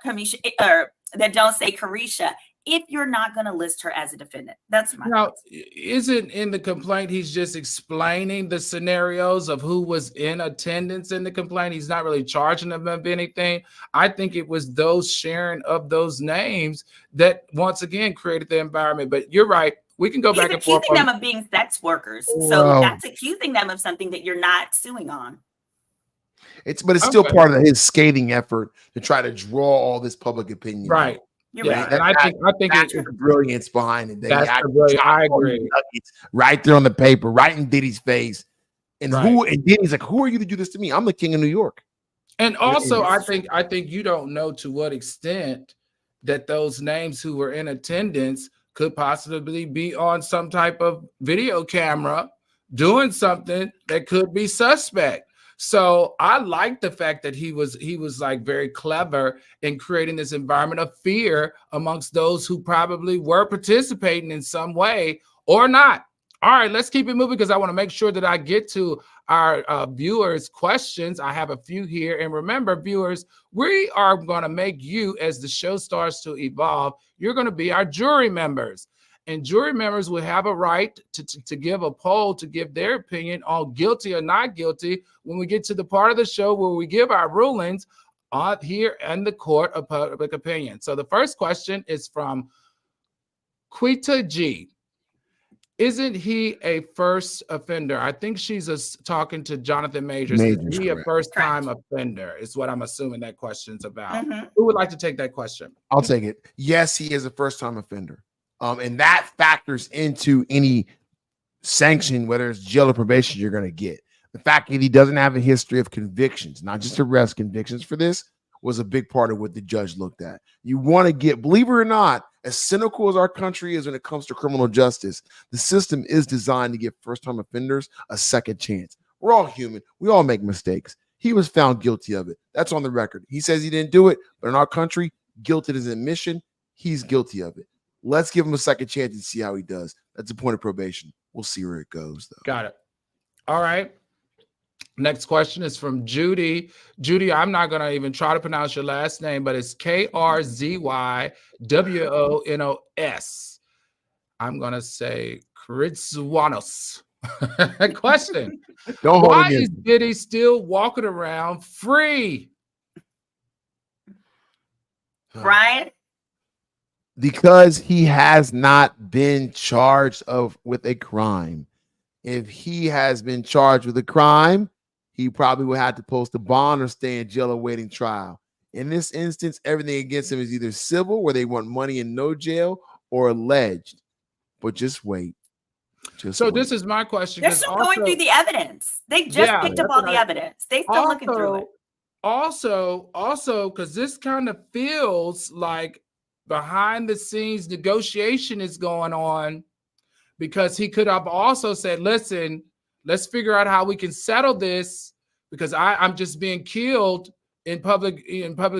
Kamisha, or that don't say Carisha, if you're not going to list her as a defendant. That's my now. Isn't in the complaint he's just explaining the scenarios of who was in attendance in the complaint? He's not really charging them of anything. I think it was those sharing of those names that once again created the environment. But you're right. We can go back and forth. Accusing them of being sex workers. So that's accusing them of something that you're not suing on. It's still part of his scathing effort to try to draw all this public opinion. Right. Right. And I think that's the brilliance behind it. I agree. Right there on the paper, right in Diddy's face. And Diddy's like, who are you to do this to me? I'm the king of New York. And also, I think you don't know to what extent that those names who were in attendance could possibly be on some type of video camera doing something that could be suspect. So I like the fact that he was like very clever in creating this environment of fear amongst those who probably were participating in some way or not. All right, let's keep it moving because I want to make sure that I get to our viewers' questions. I have a few here. And remember, viewers, we are going to make you, as the show starts to evolve, you're going to be our jury members. And jury members will have a right to give a poll, to give their opinion on guilty or not guilty when we get to the part of the show where we give our rulings here in the court of public opinion. So the first question is from Quita G. Isn't he a first offender? I think she's talking to Jonathan Majors. Is he a first-time offender? Is what I'm assuming that question's about. Who would like to take that question? I'll take it. Yes, he is a first-time offender. And that factors into any sanction, whether it's jail or probation, you're going to get. The fact that he doesn't have a history of convictions, not just arrest convictions for this, was a big part of what the judge looked at. You want to get, believe it or not, as cynical as our country is when it comes to criminal justice, the system is designed to give first-time offenders a second chance. We're all human. We all make mistakes. He was found guilty of it. That's on the record. He says he didn't do it, but in our country, guilt is admission. He's guilty of it. Let's give him a second chance and see how he does. That's a point of probation. We'll see where it goes, though. Got it. All right. Next question is from Judy. Judy, I'm not going to even try to pronounce your last name, but it's Krzywwonos. I'm going to say Krzywwonos. Question. Why is Diddy still walking around free? Brian? because he has not been charged with a crime. If he has been charged with a crime, he probably will have to post a bond or stay in jail awaiting trial. In this instance, everything against him is either civil, where they want money and no jail, or alleged. But just wait. So this is my question. They're still going through the evidence. They just picked up all the evidence. They still looking through it. Also, because this kind of feels like behind the scenes negotiation is going on, because he could have also said, listen, let's figure out how we can settle this, because I'm just being killed in public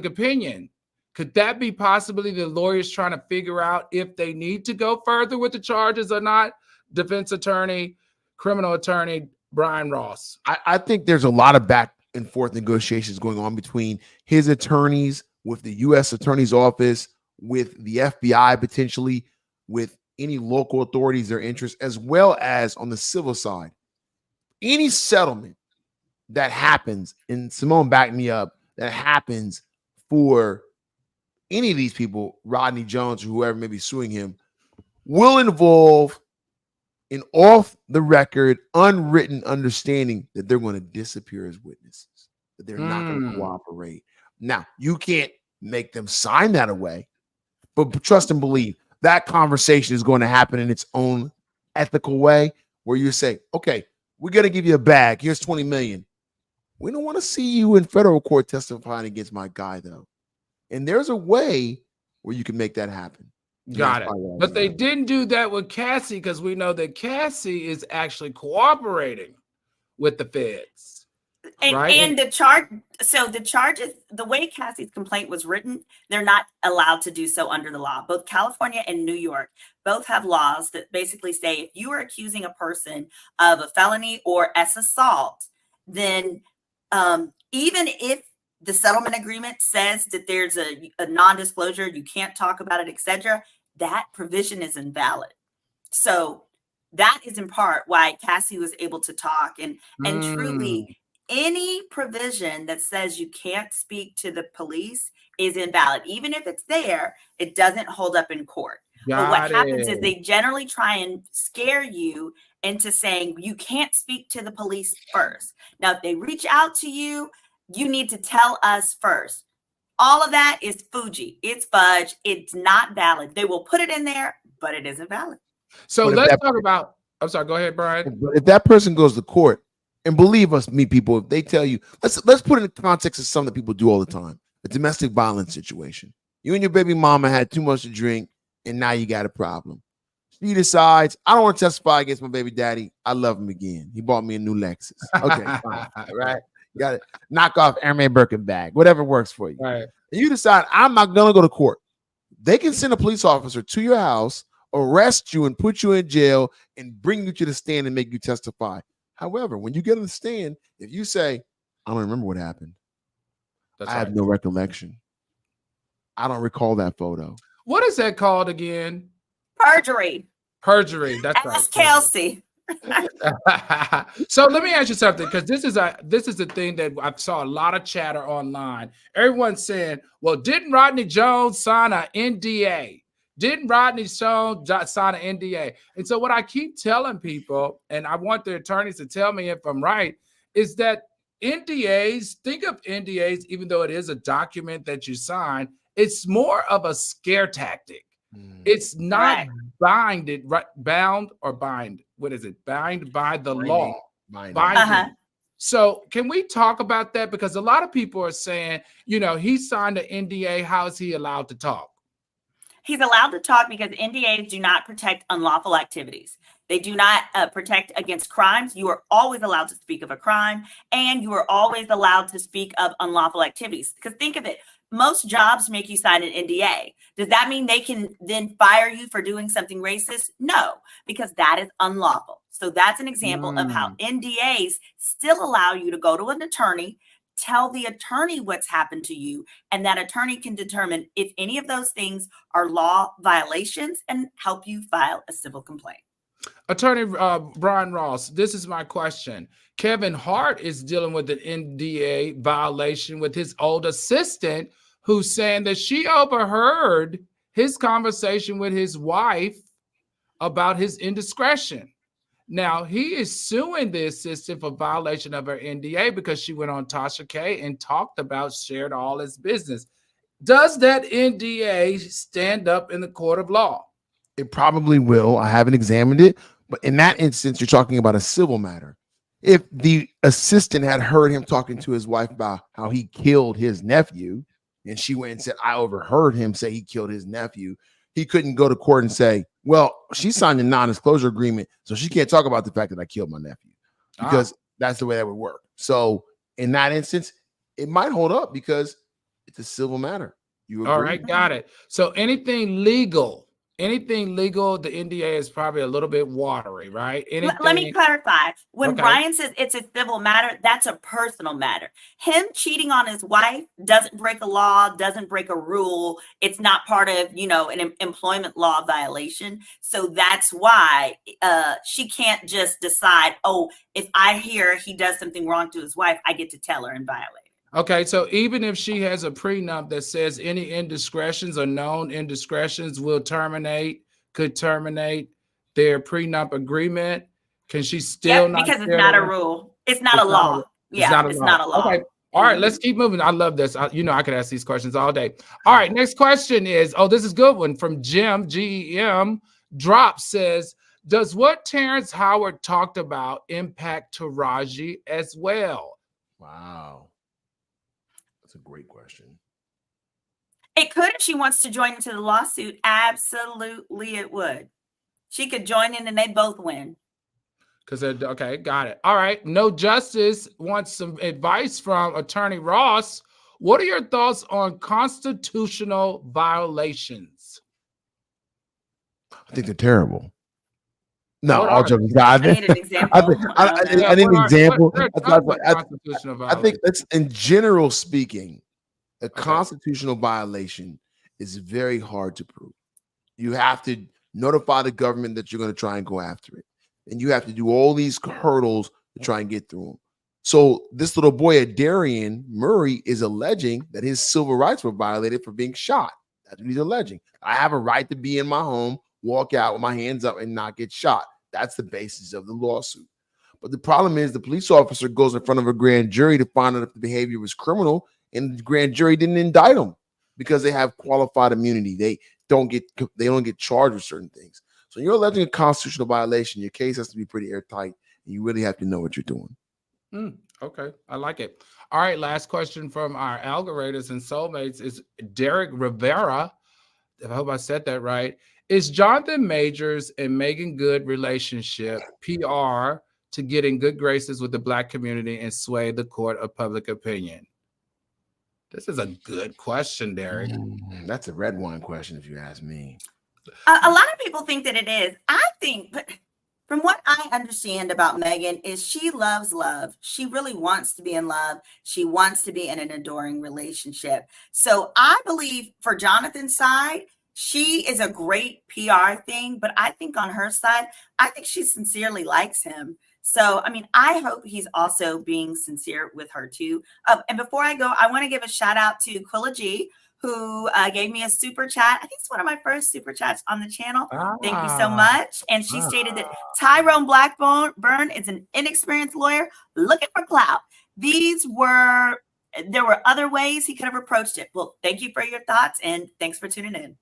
opinion. Could that be possibly the lawyers trying to figure out if they need to go further with the charges or not? Defense attorney, criminal attorney, Brian Ross. I think there's a lot of back and forth negotiations going on between his attorneys, with the U.S. Attorney's Office, with the FBI, potentially with any local authorities, their interests, as well as on the civil side. Any settlement that happens, and Simone backed me up, that happens for any of these people, Rodney Jones or whoever may be suing him, will involve an off-the-record, unwritten understanding that they're going to disappear as witnesses, that they're not going to cooperate. Now, you can't make them sign that away, but trust and believe that conversation is going to happen in its own ethical way, where you say, okay, we're going to give you a bag. Here's $20 million. We don't want to see you in federal court testifying against my guy, though. And there's a way where you can make that happen. Got it. But they didn't do that with Cassie, because we know that Cassie is actually cooperating with the feds. And the charges, the way Cassie's complaint was written, they're not allowed to do so under the law. Both California and New York both have laws that basically say if you are accusing a person of a felony or as assault, then even if the settlement agreement says that there's a non-disclosure, you can't talk about it, etc., that provision is invalid. So that is in part why Cassie was able to talk. And truly, any provision that says you can't speak to the police is invalid. Even if it's there, it doesn't hold up in court. But what happens is they generally try and scare you into saying you can't speak to the police first. Now, if they reach out to you, you need to tell us first. All of that is Fuji. It's fudge. It's not valid. They will put it in there, but it isn't valid. So let's talk about, I'm sorry, go ahead, Brian. If that person goes to court, and believe us, me people, if they tell you, let's put it in the context of something that people do all the time, a domestic violence situation. You and your baby mama had too much to drink, and now you got a problem. She decides, I don't want to testify against my baby daddy. I love him again. He bought me a new Lexus. Okay, fine, right? You got to knock off Hermès Birkin bag, whatever works for you. Right. And you decide, I'm not going to go to court. They can send a police officer to your house, arrest you and put you in jail and bring you to the stand and make you testify. However, when you get on the stand, if you say, I don't remember what happened. I have no recollection. I don't recall that photo. What is that called again? Perjury. That's right. Ask Kelsey. So let me ask you something, because this is the thing that I saw a lot of chatter online. Everyone's saying, well, didn't Rodney Jones sign an NDA? Didn't Rodney Jones sign an NDA? And so what I keep telling people, and I want the attorneys to tell me if I'm right, is that NDAs, think of NDAs, even though it is a document that you sign, it's more of a scare tactic. It's not bound. What is it? Bound by the law. Binding. So can we talk about that? Because a lot of people are saying, he signed an NDA. How is he allowed to talk? He's allowed to talk because NDAs do not protect unlawful activities. They do not protect against crimes. You are always allowed to speak of a crime, and you are always allowed to speak of unlawful activities. Because think of it. Most jobs make you sign an NDA. Does that mean they can then fire you for doing something racist? No, because that is unlawful. So that's an example of how NDAs still allow you to go to an attorney, tell the attorney what's happened to you, and that attorney can determine if any of those things are law violations and help you file a civil complaint. Attorney Brian Ross, this is my question. Kevin Hart is dealing with an NDA violation with his old assistant, who's saying that she overheard his conversation with his wife about his indiscretion. Now, he is suing the assistant for violation of her NDA because she went on Tasha K and talked about, shared all his business. Does that NDA stand up in the court of law? It probably will. I haven't examined it, but in that instance, you're talking about a civil matter. If the assistant had heard him talking to his wife about how he killed his nephew, and she went and said, I overheard him say he killed his nephew, he couldn't go to court and say, well, she signed a non-disclosure agreement, so she can't talk about the fact that I killed my nephew, because that's the way that would work. So in that instance, it might hold up because it's a civil matter. You agree? All right, got it. So anything legal, the NDA is probably a little bit watery, right? Let me clarify. When Okay. Brian says it's a civil matter, that's a personal matter. Him cheating on his wife doesn't break a law, doesn't break a rule. It's not part of, an employment law violation. So that's why she can't just decide, oh, if I hear he does something wrong to his wife, I get to tell her and violate it. Okay, so even if she has a prenup that says any indiscretions or known indiscretions could terminate their prenup agreement, can she still not? Because it's not a rule. It's not a law. It's not a law. Okay. All right, let's keep moving. I love this. I could ask these questions all day. All right, next question is, this is a good one from Jim, GEM. Drop says, does what Terrence Howard talked about impact Taraji as well? Wow. That's a great question. It could if she wants to join into the lawsuit. Absolutely, it would. She could join in and they both win. Okay, got it. All right. No Justice wants some advice from Attorney Ross. What are your thoughts on constitutional violations? I think they're terrible. No, What all are joking aside. I need an example. I need an example. Constitutional I think that's, in general speaking, a constitutional violation is very hard to prove. You have to notify the government that you're going to try and go after it. And you have to do all these hurdles to try and get through them. So this little boy, Darian Murray, is alleging that his civil rights were violated for being shot. That's what he's alleging. I have a right to be in my home, walk out with my hands up and not get shot. That's the basis of the lawsuit. But the problem is the police officer goes in front of a grand jury to find out if the behavior was criminal, and the grand jury didn't indict him because they have qualified immunity. They don't get charged with certain things. So you're alleging a constitutional violation. Your case has to be pretty airtight, and you really have to know what you're doing. Okay, I like it. All right, last question from our algorithms and soulmates is Derek Rivera. I hope I said that right. Is Jonathan Majors and Megan Good relationship PR to get in good graces with the Black community and sway the court of public opinion? This is a good question, Derek. That's a red wine question, if you ask me. A lot of people think that it is. I think, from what I understand about Megan, is she loves love. She really wants to be in love. She wants to be in an adoring relationship. So I believe for Jonathan's side, she is a great PR thing, but I think on her side, I think she sincerely likes him. So, I mean, I hope he's also being sincere with her too. And before I go, I want to give a shout out to Quilla G, who gave me a super chat. I think it's one of my first super chats on the channel. Thank you so much. And she stated that Tyrone Blackburn is an inexperienced lawyer looking for clout. There were other ways he could have approached it. Well, thank you for your thoughts and thanks for tuning in.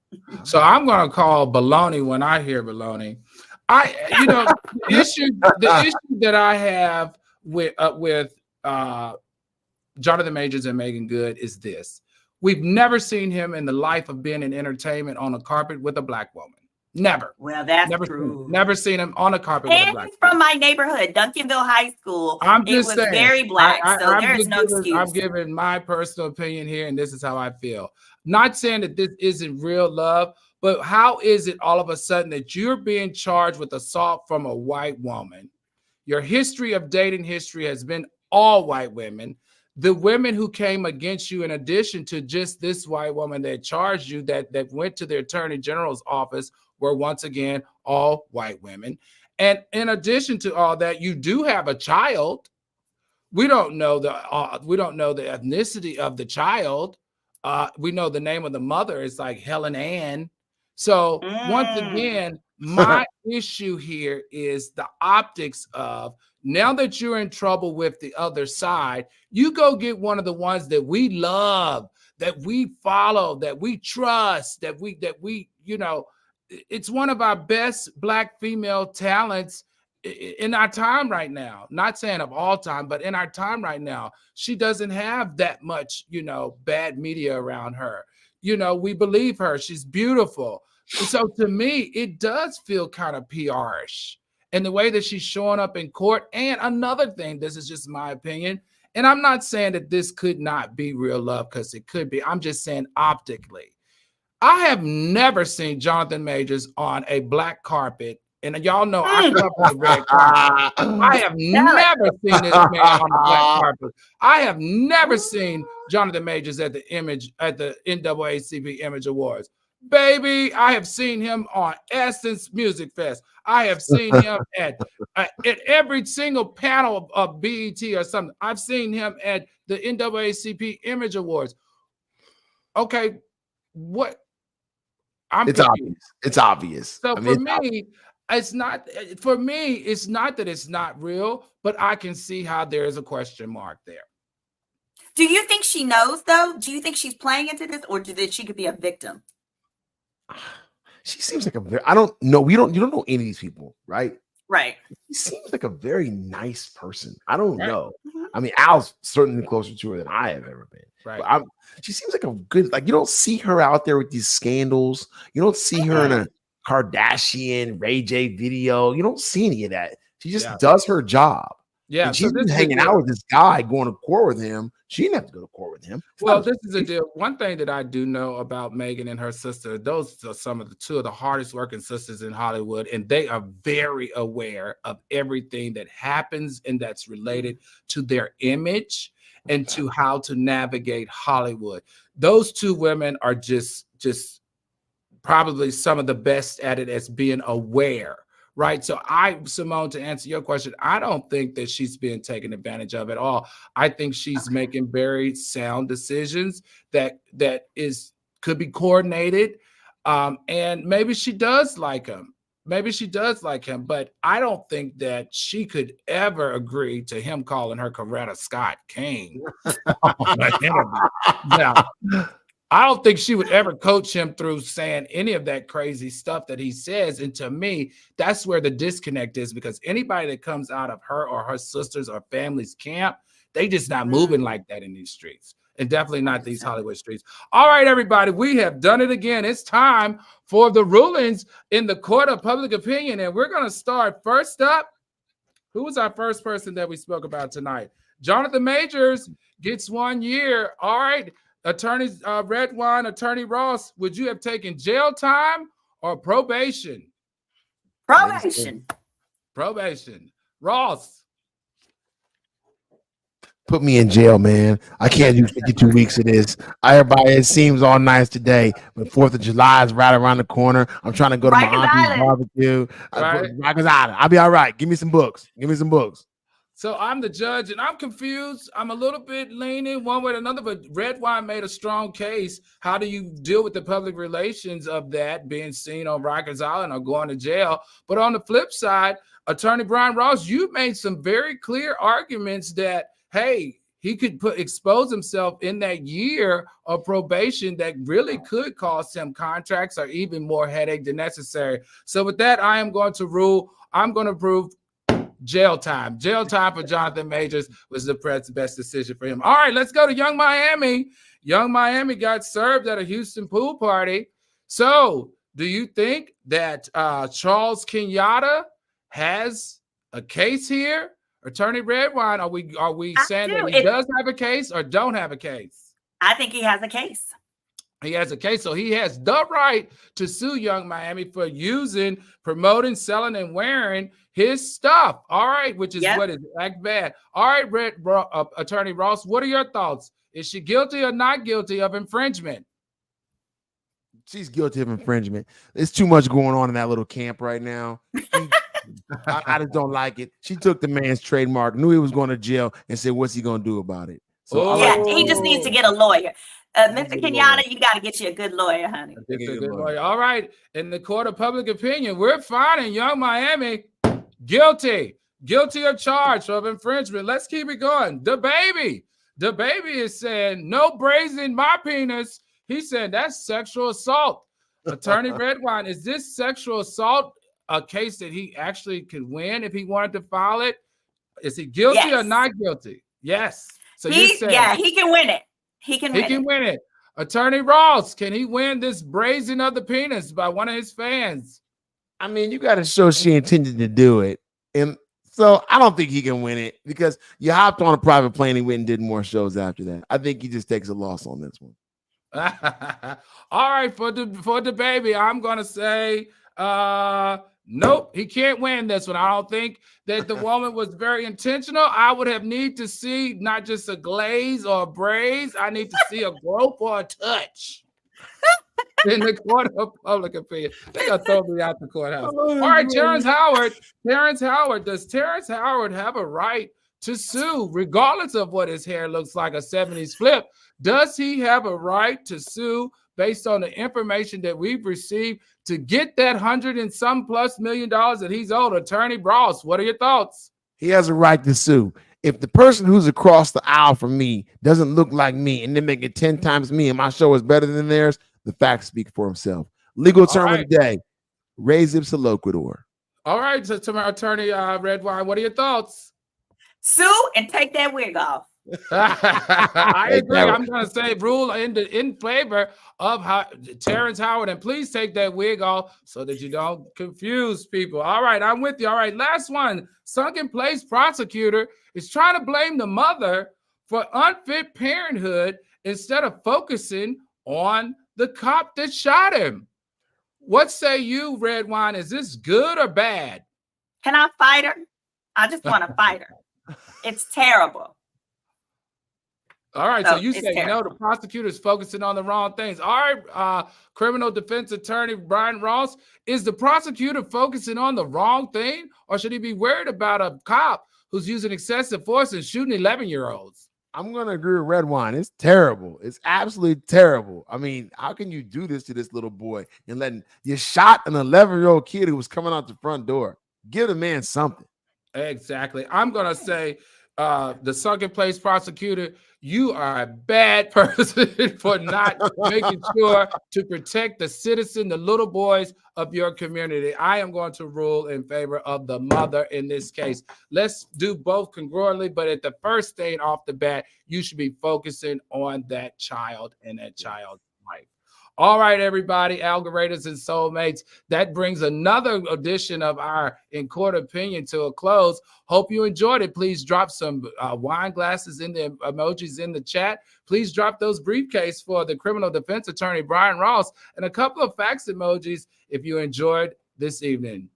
So I'm going to call baloney when I hear baloney. The issue that I have with Jonathan Majors and Megan Good is this. We've never seen him in the life of being in entertainment on a carpet with a Black woman. Never. Well, that's never true. Never seen him on a carpet with a Black woman. From my neighborhood, Duncanville High School. I'm just saying, very Black, so there's no excuse. I'm giving my personal opinion here, and this is how I feel. Not saying that this isn't real love, but how is it all of a sudden that you're being charged with assault from a white woman? Your history of dating history has been all white women. The women who came against you, in addition to just this white woman that charged you, that went to the Attorney General's office, were once again all white women. And in addition to all that, you do have a child. We don't know the ethnicity of the child. We know the name of the mother is like Helen Ann So once Mm. again, my issue here is the optics of now that you're in trouble with the other side, you go get one of the ones that we love, that we follow, that we trust, that we, it's one of our best Black female talents in our time right now. Not saying of all time, but in our time right now. She doesn't have that much, bad media around her. We believe her. She's beautiful. So to me, it does feel kind of PR-ish. And the way that she's showing up in court. And another thing, this is just my opinion, and I'm not saying that this could not be real love, because it could be. I'm just saying optically. I have never seen Jonathan Majors on a black carpet. And y'all know I grew up on the red carpet. I have never seen this man on the black carpet. I have never seen Jonathan Majors at the NAACP Image Awards. Baby, I have seen him on Essence Music Fest. I have seen him at every single panel of BET or something. I've seen him at the NAACP Image Awards. Okay, what? It's obvious. It's obvious. So for me, it's not that it's not real, but I can see how there is a question mark there. Do you think she knows, though? Do you think she's playing into this, or that she could be a victim? She seems like I don't know. You don't know any of these people, right? Right. She seems like a very nice person. I don't know. Mm-hmm. I mean, Al's certainly closer to her than I have ever been. Right. But she seems like a good, you don't see her out there with these scandals. You don't see her in a Kardashian, Ray J video. You don't see any of that. She just does her job. Yeah. And she's been hanging out with this guy, going to court with him. She didn't have to go to court with him. Well, this is a deal. One thing that I do know about Megan and her sister, those are two of the hardest working sisters in Hollywood, and they are very aware of everything that happens and that's related to their image and to how to navigate Hollywood. Those two women are just probably some of the best at it as being aware. Right. So Simone, to answer your question, I don't think that she's being taken advantage of at all. I think she's making very sound decisions that could be coordinated. And maybe she does like him. But I don't think that she could ever agree to him calling her Coretta Scott King. Now, I don't think she would ever coach him through saying any of that crazy stuff that he says. And to me, that's where the disconnect is, because anybody that comes out of her or her sisters or family's camp, they just not moving like that in these streets, and definitely not these Hollywood streets. All right, everybody, we have done it again. It's time for the rulings in the court of public opinion. And we're going to start first up. Who was our first person that we spoke about tonight? Jonathan Majors gets 1 year. All right. Attorneys Redwine, Attorney Ross, would you have taken jail time or probation? Probation. Ross. Put me in jail, man. I can't do 52 weeks of this. Everybody, it seems all nice today, but 4th of July is right around the corner. I'm trying to go to my auntie's barbecue. Rikers Island. I'll be all right. Give me some books. So I'm the judge, and I'm confused. I'm a little bit leaning one way or another, but Redwine made a strong case. How do you deal with the public relations of that being seen on Rikers Island or going to jail? But on the flip side, Attorney Brian Ross, you made some very clear arguments that, hey, he could expose himself in that year of probation that really could cost him contracts or even more headache than necessary. So with that, I'm going to prove jail time. Jail time for Jonathan Majors was the best decision for him. All right, let's go to Young Miami. Young Miami got served at a Houston pool party. So do you think that Charles Kenyatta has a case here? Attorney Redwine, are we saying that he does have a case or don't have a case? I think he has a case. He has a case, so he has the right to sue Young Miami for using, promoting, selling, and wearing his stuff. All right, which is what is act bad. All right, Attorney Ross, what are your thoughts? Is she guilty or not guilty of infringement? She's guilty of infringement. There's too much going on in that little camp right now. I just don't like it. She took the man's trademark, knew he was going to jail, and said, "What's he going to do about it?" So he just needs to get a lawyer. Mr. Kenyatta, you got to get you a good lawyer, honey. It's a good lawyer. All right. In the court of public opinion, we're finding Young Miami guilty of charge of infringement. Let's keep it going. The baby is saying, no brazen my penis. He said that's sexual assault. Attorney Redwine, is this sexual assault a case that he actually could win if he wanted to file it? Is he guilty or not guilty? Yes. So he can win it. He can win it. Attorney Ross, can he win this brazen of the penis by one of his fans? I mean, you got to show she intended to do it. And so I don't think he can win it because you hopped on a private plane and went and did more shows after that. I think he just takes a loss on this one. All right, for the baby, I'm going to say nope, he can't win this one. I don't think that the woman was very intentional. I would have need to see not just a glaze or a braise. I need to see a grope or a touch in the court of public opinion. They're going to throw me out the courthouse. All right, Terrence Howard. Does Terrence Howard have a right to sue regardless of what his hair looks like, a 70s flip? Does he have a right to sue based on the information that we've received to get that $100 and some plus million that he's owed? Attorney Ross, what are your thoughts? He has a right to sue. If the person who's across the aisle from me doesn't look like me and they make it 10 times me and my show is better than theirs, the facts speak for himself. Legal term of the day, res ipsa loquitur. All right, so to my attorney, Redwine, what are your thoughts? Sue and take that wig off. I agree. I'm going to say rule in favor of Terrence Howard, and please take that wig off so that you don't confuse people. All right, I'm with you. All right, last one. Sunken place prosecutor is trying to blame the mother for unfit parenthood instead of focusing on the cop that shot him. What say you, Redwine? Is this good or bad? Can I fight her? I just want to fight her. It's terrible. All right, so you say, no, the prosecutor's focusing on the wrong things. All right, criminal defense attorney Brian Ross, is the prosecutor focusing on the wrong thing, or should he be worried about a cop who's using excessive force and shooting 11-year-olds? I'm going to agree with Redwine. It's terrible. It's absolutely terrible. I mean, how can you do this to this little boy and letting you shot an 11-year-old kid who was coming out the front door? Give the man something. Exactly. I'm going to say the sunken place prosecutor, you are a bad person for not making sure to protect the citizen, the little boys of your community. I am going to rule in favor of the mother in this case. Let's do both congruently, but at the first thing off the bat, you should be focusing on that child and that child's life. All right, everybody, algoritms and soulmates, that brings another edition of our In Court Opinion to a close. Hope you enjoyed it. Please drop some wine glasses in the emojis in the chat. Please drop those briefcase for the criminal defense attorney, Brian Ross, and a couple of fax emojis if you enjoyed this evening.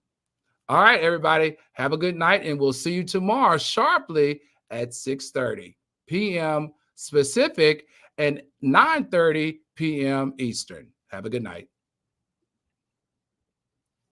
All right, everybody, have a good night, and we'll see you tomorrow sharply at 6:30 p.m. Pacific and 9:30 p.m. Eastern. Have a good night.